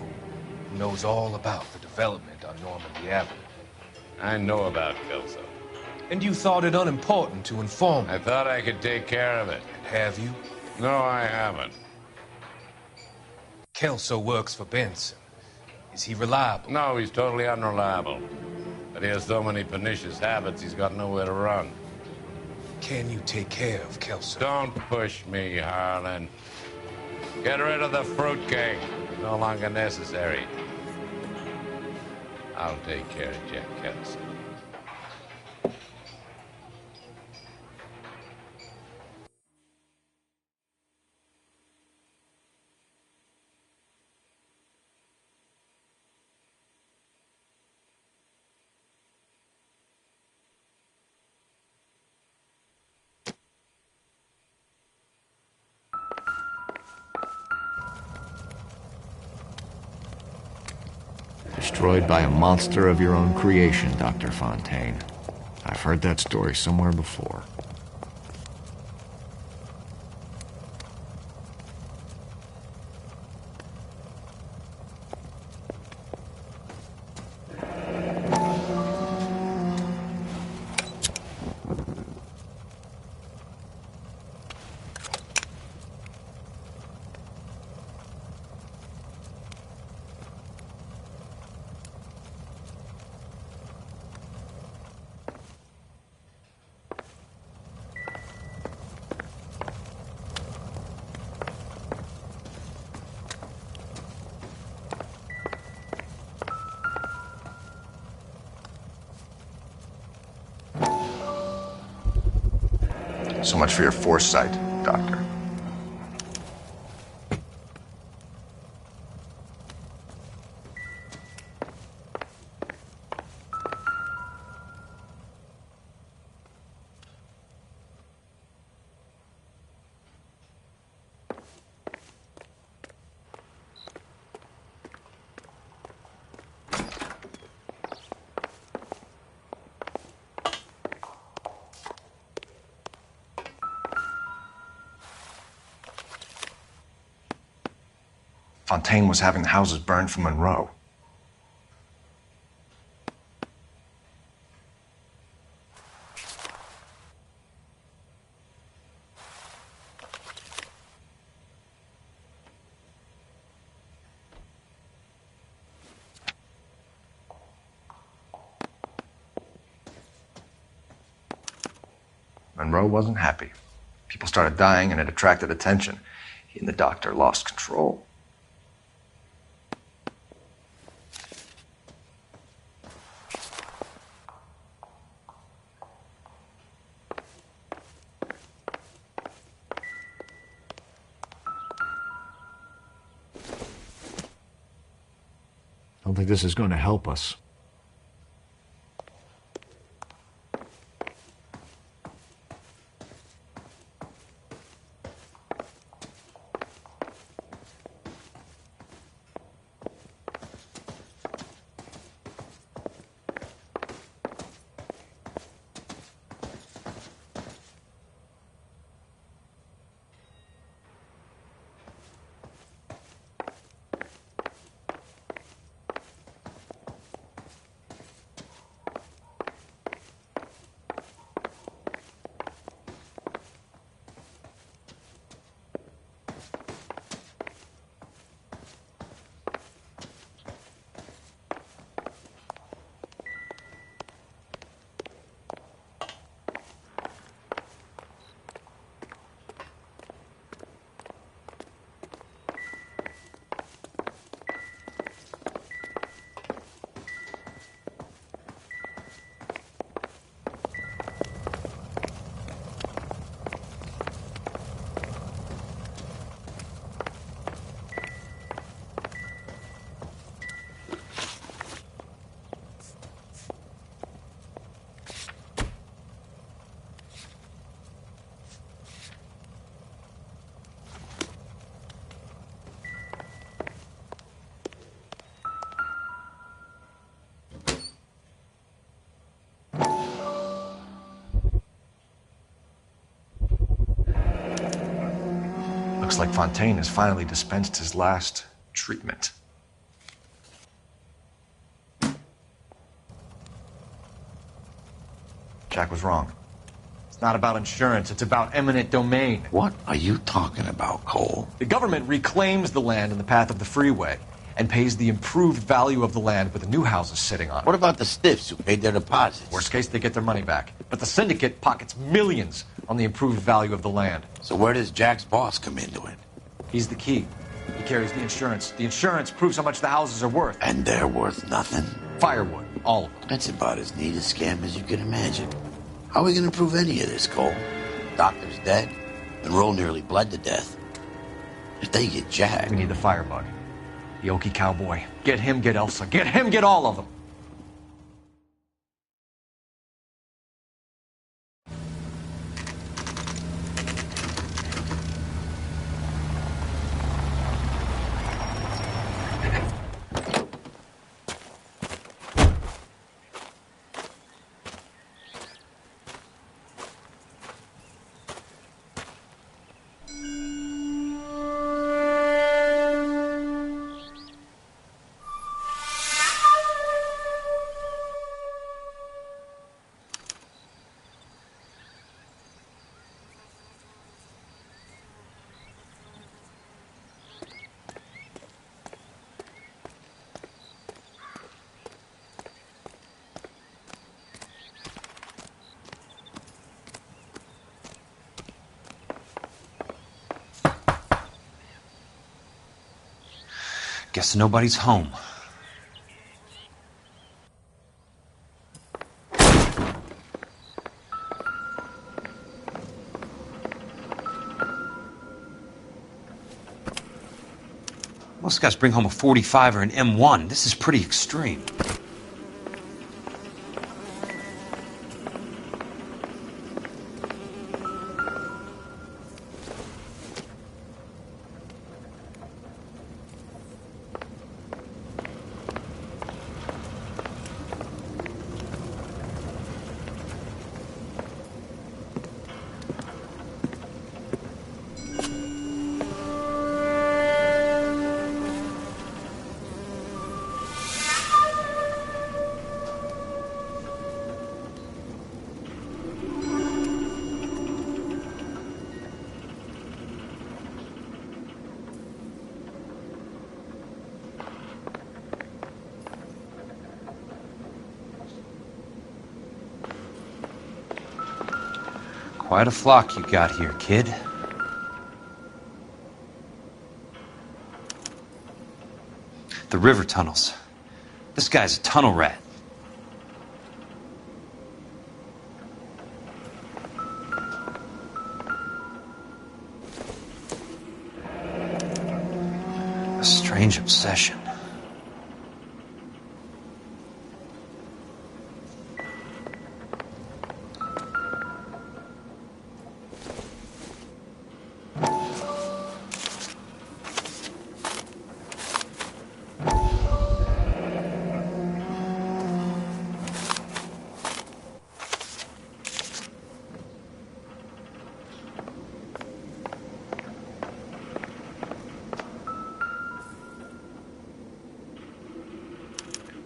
who knows all about the development on Normandy Avenue. I know about Kelso. And you thought it unimportant to inform me. I thought I could take care of it. And have you? No, I haven't. Kelso works for Benson. Is he reliable? No, he's totally unreliable. But he has so many pernicious habits, he's got nowhere to run. Can you take care of Kelso? Don't push me, Harlan. Get rid of the fruitcake. It's no longer necessary. I'll take care of Jack Kelso. Destroyed by a monster of your own creation, Dr. Fontaine. I've heard that story somewhere before. So much for your foresight, Doctor. Fontaine was having the houses burned from Monroe. Monroe wasn't happy. People started dying and it attracted attention. He and the doctor lost control. I don't think this is going to help us. Looks like Fontaine has finally dispensed his last treatment. Jack was wrong. It's not about insurance, it's about eminent domain. What are you talking about, Cole? The government reclaims the land in the path of the freeway and pays the improved value of the land with the new houses sitting on it. What about the stiffs who paid their deposits? Worst case, they get their money back. But the syndicate pockets millions on the improved value of the land. So where does Jack's boss come into it? He's the key. He carries the insurance. The insurance proves how much the houses are worth. And they're worth nothing? Firewood, all of them. That's about as neat a scam as you can imagine. How are we going to prove any of this, Cole? Doctor's dead. Monroe nearly bled to death. If they get Jack... We need the firebug. The Okie cowboy. Get him, get Elsa. Get him, get all of them. Guess nobody's home. Most guys bring home a 45 or an M1. This is pretty extreme. Quite a flock you got here, kid. The river tunnels. This guy's a tunnel rat. A strange obsession.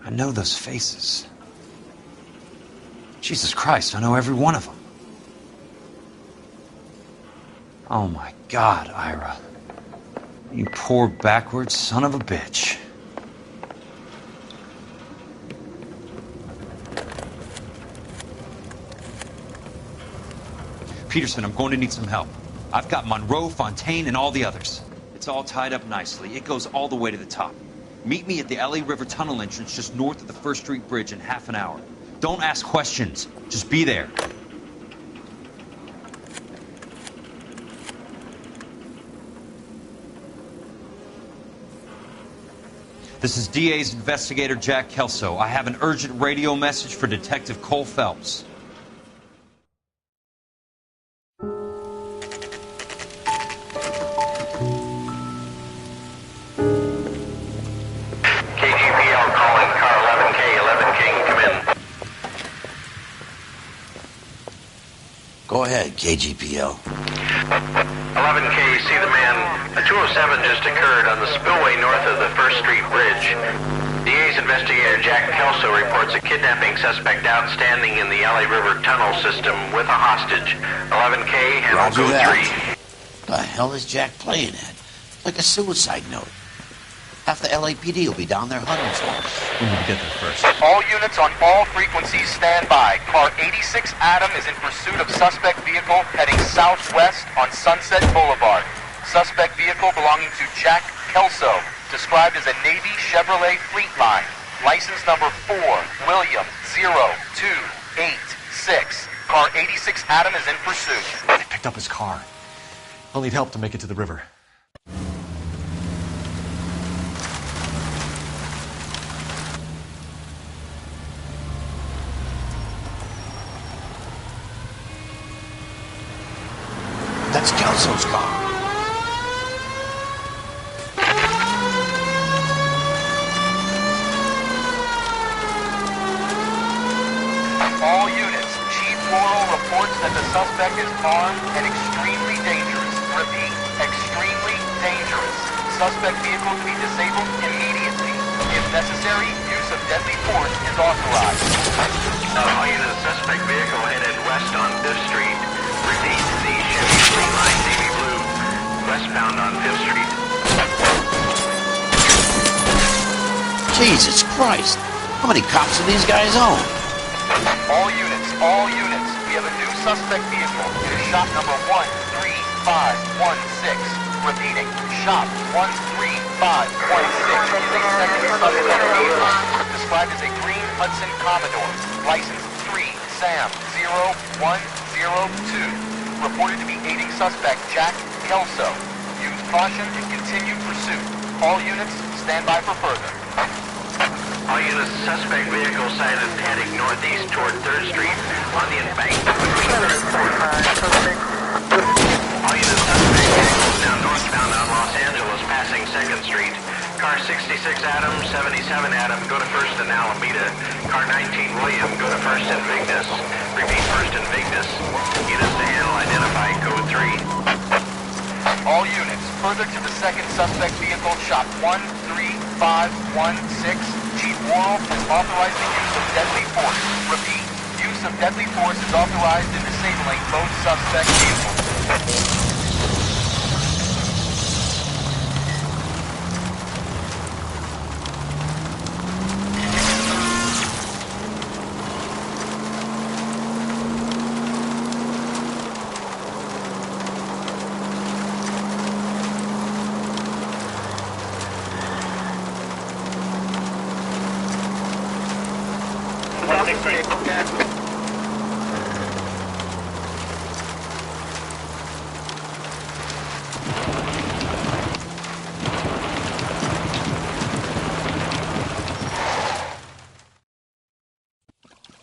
I know those faces. Jesus Christ, I know every one of them. Oh my God, Ira. You poor backwards son of a bitch. Peterson, I'm going to need some help. I've got Monroe, Fontaine, and all the others. It's all tied up nicely. It goes all the way to the top. Meet me at the LA River Tunnel entrance just north of the First Street Bridge in half an hour. Don't ask questions. Just be there. This is DA's investigator Jack Kelso. I have an urgent radio message for Detective Cole Phelps. Go ahead, KGPL. 11K, see the man. A 207 just occurred on the spillway north of the First Street Bridge. DA's investigator Jack Kelso reports a kidnapping suspect outstanding in the LA River tunnel system with a hostage. 11K, handle Roger code that. 3. The hell is Jack playing at? Like a suicide note. Half the LAPD will be down there hunting for him. We need to get there first. All units on all frequencies stand by. Car 86 Adam is in pursuit of suspect vehicle heading southwest on Sunset Boulevard. Suspect vehicle belonging to Jack Kelso, described as a Navy Chevrolet Fleetline. License number 4, William 0286. Car 86 Adam is in pursuit. They picked up his car. I'll need help to make it to the river. That's Kelso's car. All units, Chief Laurel reports that the suspect is armed and extremely dangerous. Repeat, extremely dangerous. Suspect vehicle to be disabled immediately. If necessary, use of deadly force is authorized. All units, suspect vehicle headed west on 5th Street. Repeat, the Chevy Fleetline Navy Blue, westbound on 5th Street. Jesus Christ. How many cops do these guys own? All units, we have a new suspect vehicle. It is shop number 13516. Repeating, shop 13516 is a second suspect vehicle, described as a green Hudson Commodore, license 3 Sam 0102, reported to be aiding suspect Jack Kelso. Use caution in continued pursuit. All units, stand by for further. All units, suspect vehicle sighted heading northeast toward 3rd Street on the embankment between 3rd and 4th. All units, suspect vehicle now northbound on Los Angeles, passing 2nd Street. Car 66 Adam, 77 Adam, go to 1st and Alameda. Car 19 William, go to 1st and Vignes. Repeat, 1st and Vignes. Units to handle, identify code 3. All units, further to the second suspect vehicle, shop 13516. Chief Laurel has authorized the use of deadly force. Repeat, use of deadly force is authorized in disabling both suspect vehicles.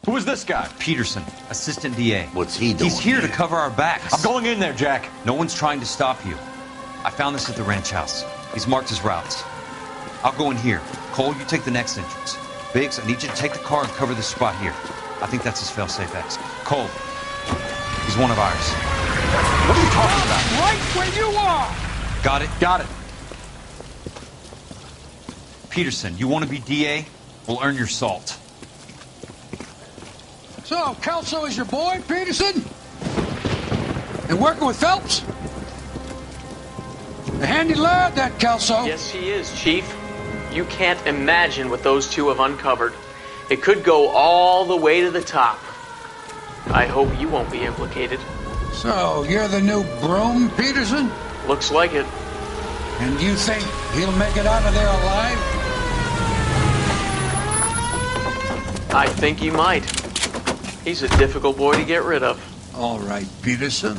Who is this guy? Peterson, assistant DA. What's he doing? He's here to cover our backs. I'm going in there, Jack. No one's trying to stop you. I found this at the ranch house. He's marked his routes. I'll go in here. Cole, you take the next entrance. Biggs, I need you to take the car and cover this spot here. I think that's his fail-safe exit. Cole, he's one of ours. What are you talking about? Right where you are! Got it? Got it. Peterson, you want to be DA? We'll earn your salt. So, Kelso is your boy, Peterson? And working with Phelps? A handy lad, that Kelso. Yes, he is, Chief. You can't imagine what those two have uncovered. It could go all the way to the top. I hope you won't be implicated. So, you're the new broom, Peterson? Looks like it. And you think he'll make it out of there alive? I think he might. He's a difficult boy to get rid of. All right, Peterson.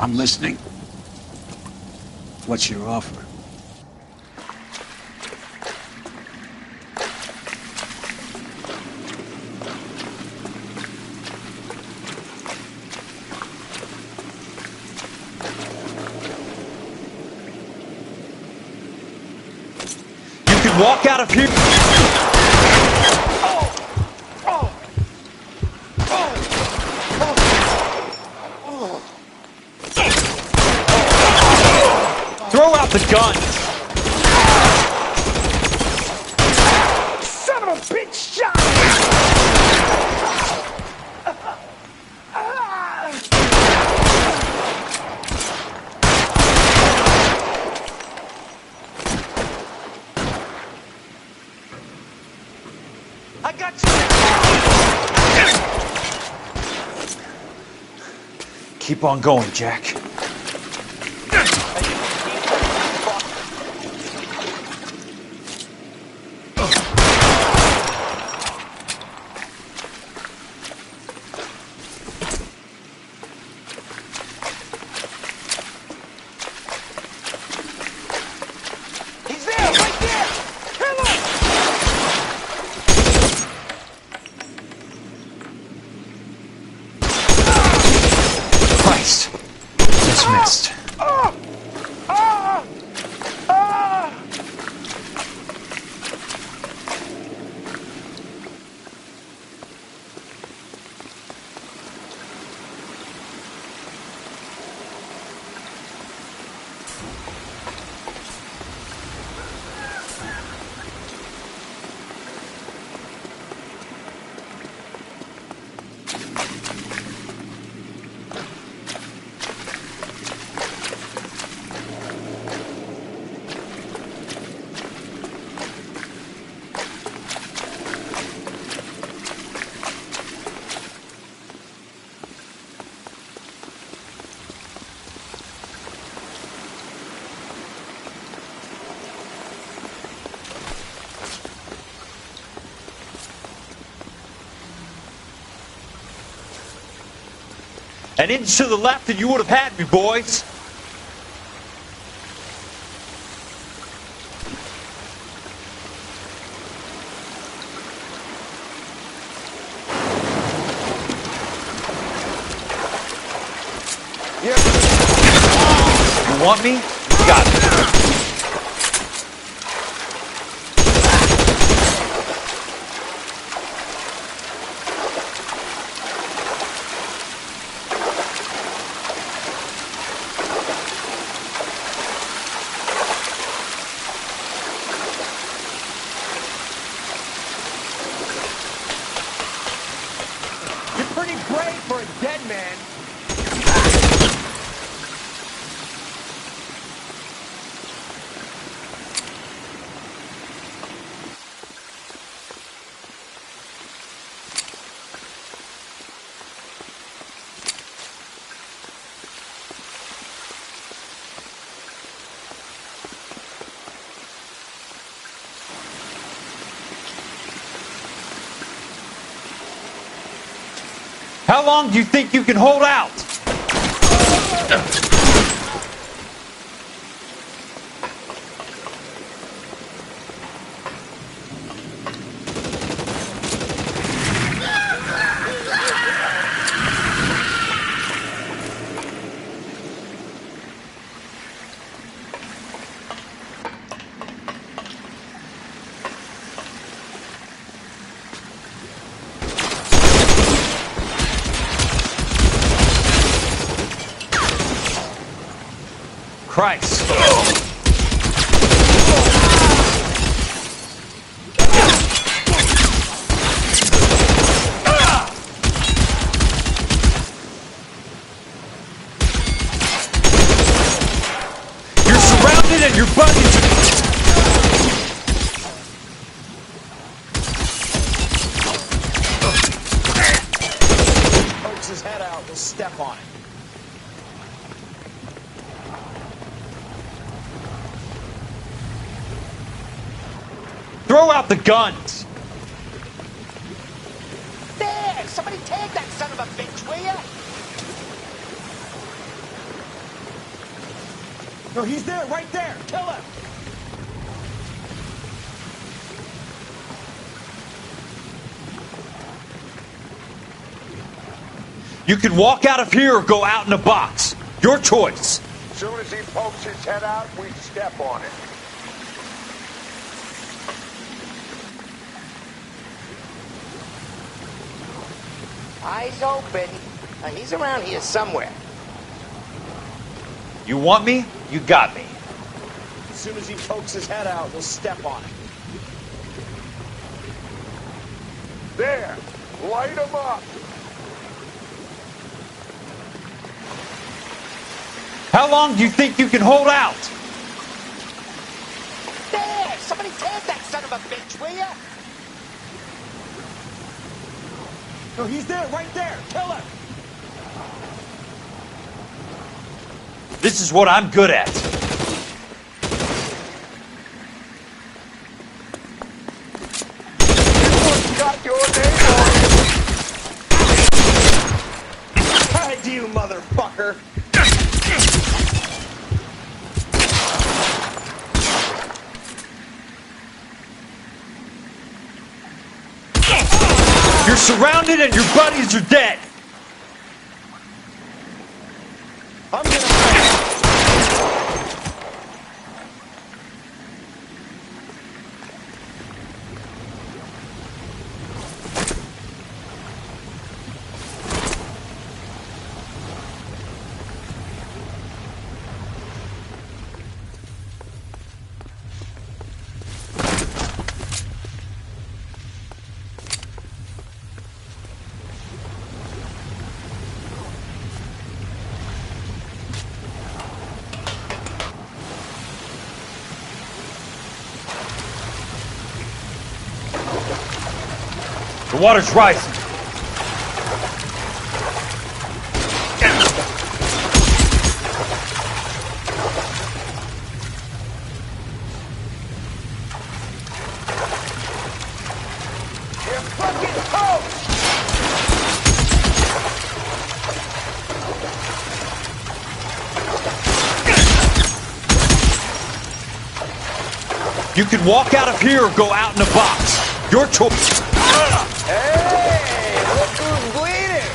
I'm listening. What's your offer? You can walk out of here. Throw out the guns! Son of a bitch shot! I got you! Keep on going, Jack. Christ! Just missed. An inch to the left and you would have had me, boys. You want me? You got it. You're pretty brave for a dead man. How long do you think you can hold out? Christ. You're surrounded and your buddies are... Pokes his head out, we'll step on it. Throw out the guns! There! Somebody take that son of a bitch, will ya? No, he's there, right there! Kill him! You can walk out of here or go out in a box. Your choice. As soon as he pokes his head out, we step on it. Eyes open. He's around here somewhere. You want me? You got me. As soon as he pokes his head out, we'll step on it. There! Light him up! How long do you think you can hold out? There! Somebody take that son of a bitch, will ya? No, he's there, right there! Kill him! This is what I'm good at. Got your name on it! Hi, you motherfucker! You're surrounded and your buddies are dead. I'm gonna... The water's rising. You fucking pokes! You can walk out of here or go out in a box. Your choice. Hey! Look who's bleeding!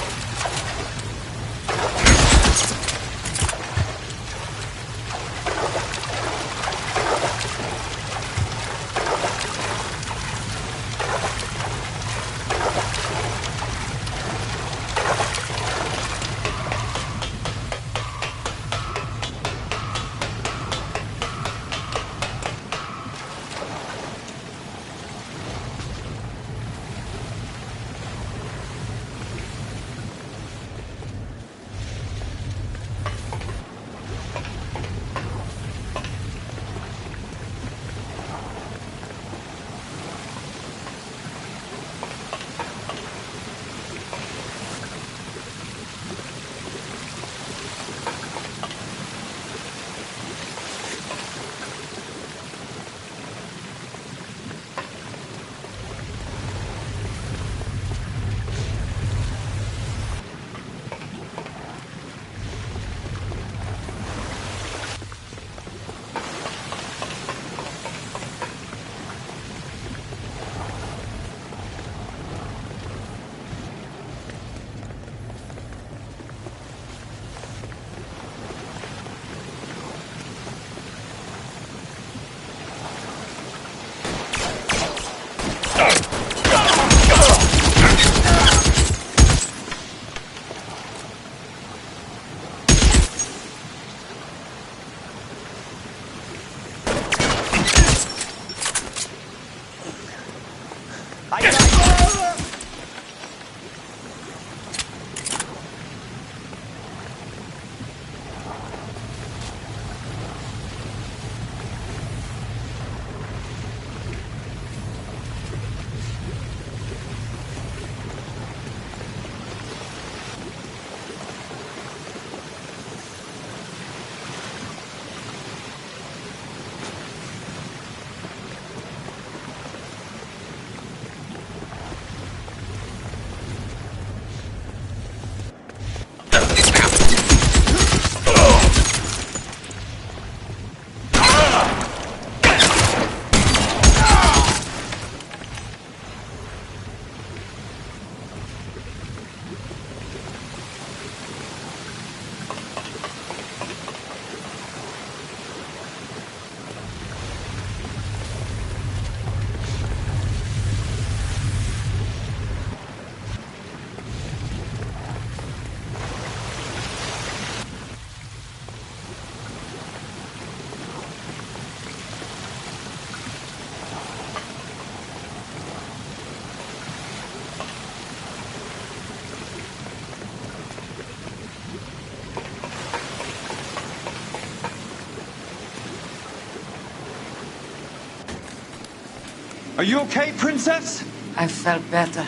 Are you okay, Princess? I felt better.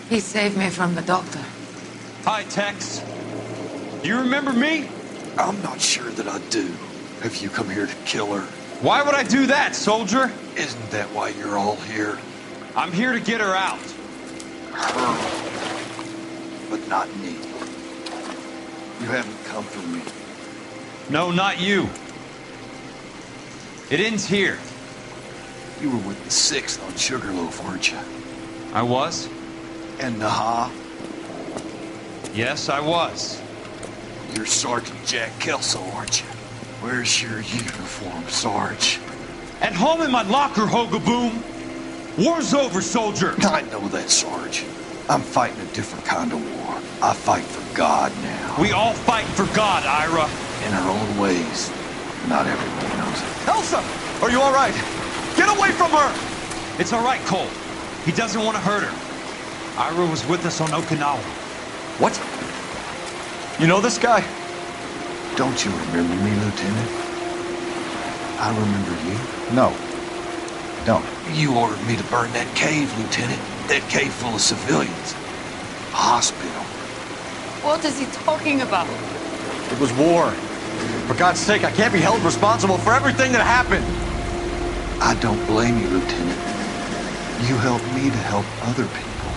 He saved me from the doctor. Hi, Tex. Do you remember me? I'm not sure that I do. Have you come here to kill her? Why would I do that, soldier? Isn't that why you're all here? I'm here to get her out. Her. But not me. You haven't come for me. No, not you. It ends here. You were with the 6th on Sugarloaf, weren't you? I was? And Naha? Yes, I was. You're Sergeant Jack Kelso, aren't you? Where's your uniform, Sarge? At home in my locker, Hogaboom. War's over, soldier. I know that, Sarge. I'm fighting a different kind of war. I fight for God now. We all fight for God, Ira. In our own ways. Not everyone knows it. Elsa! Are you all right? Get away from her! It's all right, Cole. He doesn't want to hurt her. Ira was with us on Okinawa. What? You know this guy? Don't you remember me, Lieutenant? I remember you. No. Don't. You ordered me to burn that cave, Lieutenant. That cave full of civilians. A hospital. What is he talking about? It was war. For God's sake, I can't be held responsible for everything that happened. I don't blame you, Lieutenant. You helped me to help other people.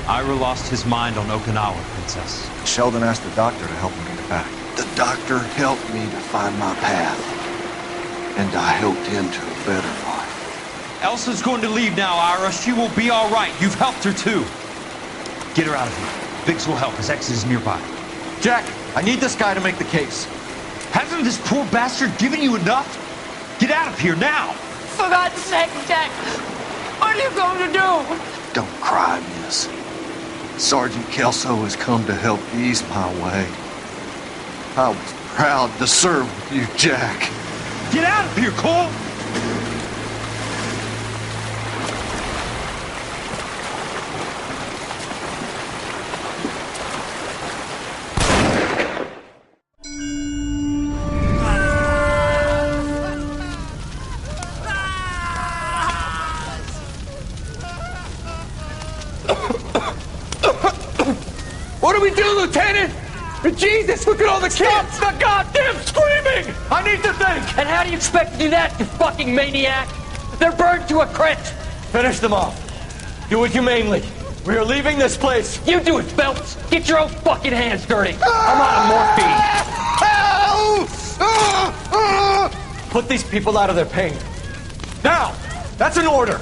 Ira lost his mind on Okinawa, Princess. Sheldon asked the doctor to help him get back. The doctor helped me to find my path. And I helped him to a better life. Elsa's going to leave now, Ira. She will be all right. You've helped her, too. Get her out of here. Biggs will help. His exit is nearby. Jack, I need this guy to make the case. Hasn't this poor bastard given you enough? Get out of here now! For God's sake, Jack! What are you going to do? Don't cry, miss. Sergeant Kelso has come to help ease my way. I was proud to serve with you, Jack. Get out of here, Cole! What do we do, Lieutenant? Jesus, look at all the kids! Stop the goddamn screaming! I need to think! And how do you expect to do that, you fucking maniac? They're burned to a crisp! Finish them off. Do it humanely. We are leaving this place. You do it, Phelps! Get your own fucking hands dirty! I'm out of morphine! Put these people out of their pain. Now! That's an order!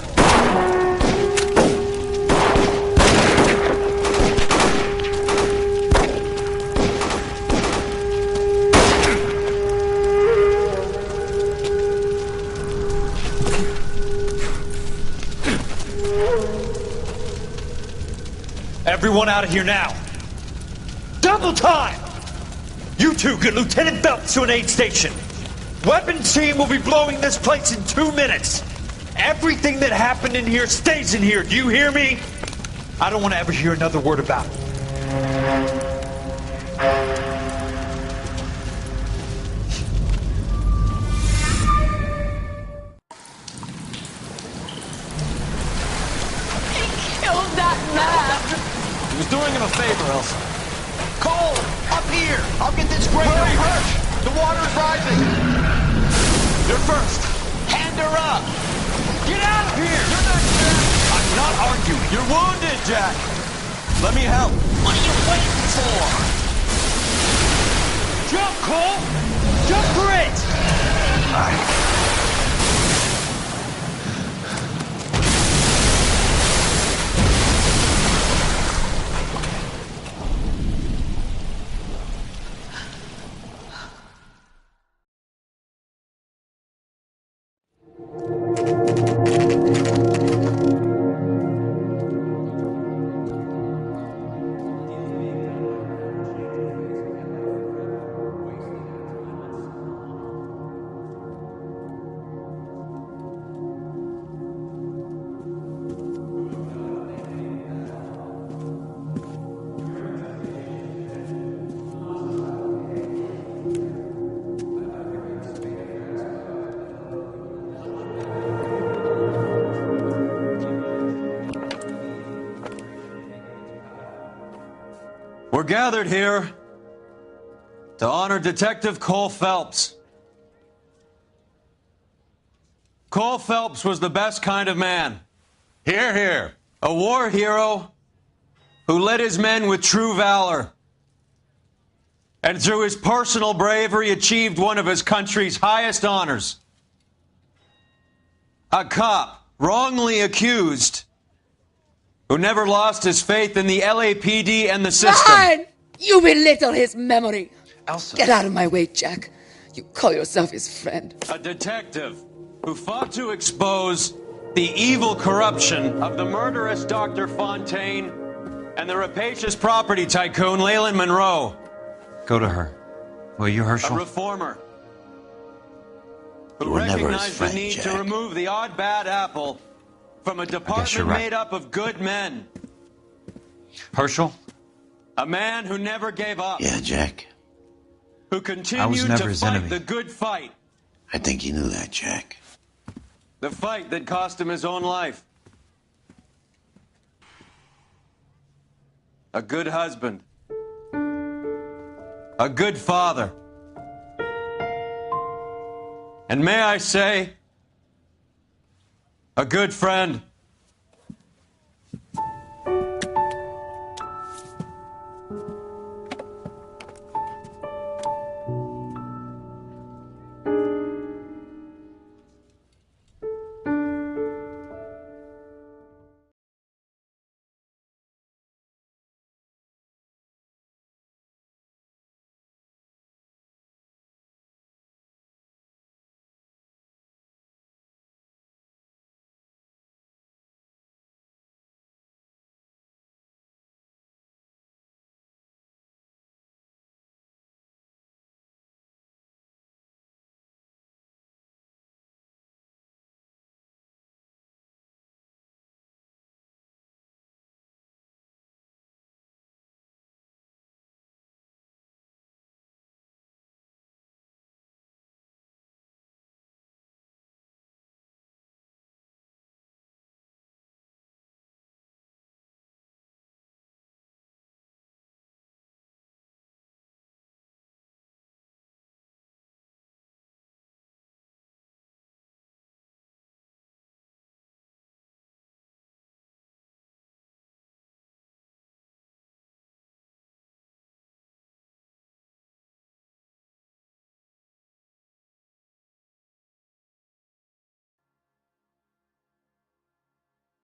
Everyone out of here now. Double time! You two get Lieutenant Phelps to an aid station. Weapons team will be blowing this place in 2 minutes. Everything that happened in here stays in here. Do you hear me? I don't want to ever hear another word about it. Killed that man! He was doing him a favor, Elsa. Cole, up here! I'll get this grader. Hurry! The water's rising! You're first! Hand her up! Get out of here! You're not Jack! I'm not arguing. You're wounded, Jack! Let me help. What are you waiting for? Jump, Cole! Jump for it! We're gathered here to honor Detective Cole Phelps. Cole Phelps was the best kind of man. Hear, hear. A war hero who led his men with true valor. And through his personal bravery achieved one of his country's highest honors. A cop wrongly accused who never lost his faith in the LAPD and the system. Fine! You belittle his memory. Elsa. Get out of my way, Jack. You call yourself his friend. A detective who fought to expose the evil corruption of the murderous Dr. Fontaine and the rapacious property tycoon Leyland Monroe. Go to her. Will you, Herschel? A reformer You who were never his recognized friend, the need Jack. to remove the odd bad apple from a you're department right. made up of good men. Herschel? A man who never gave up. Yeah, Jack. Who I was continued never to his fight enemy. the good fight. I think you knew that, Jack. The fight that cost him his own life. A good husband. A good father. And may I say, a good friend.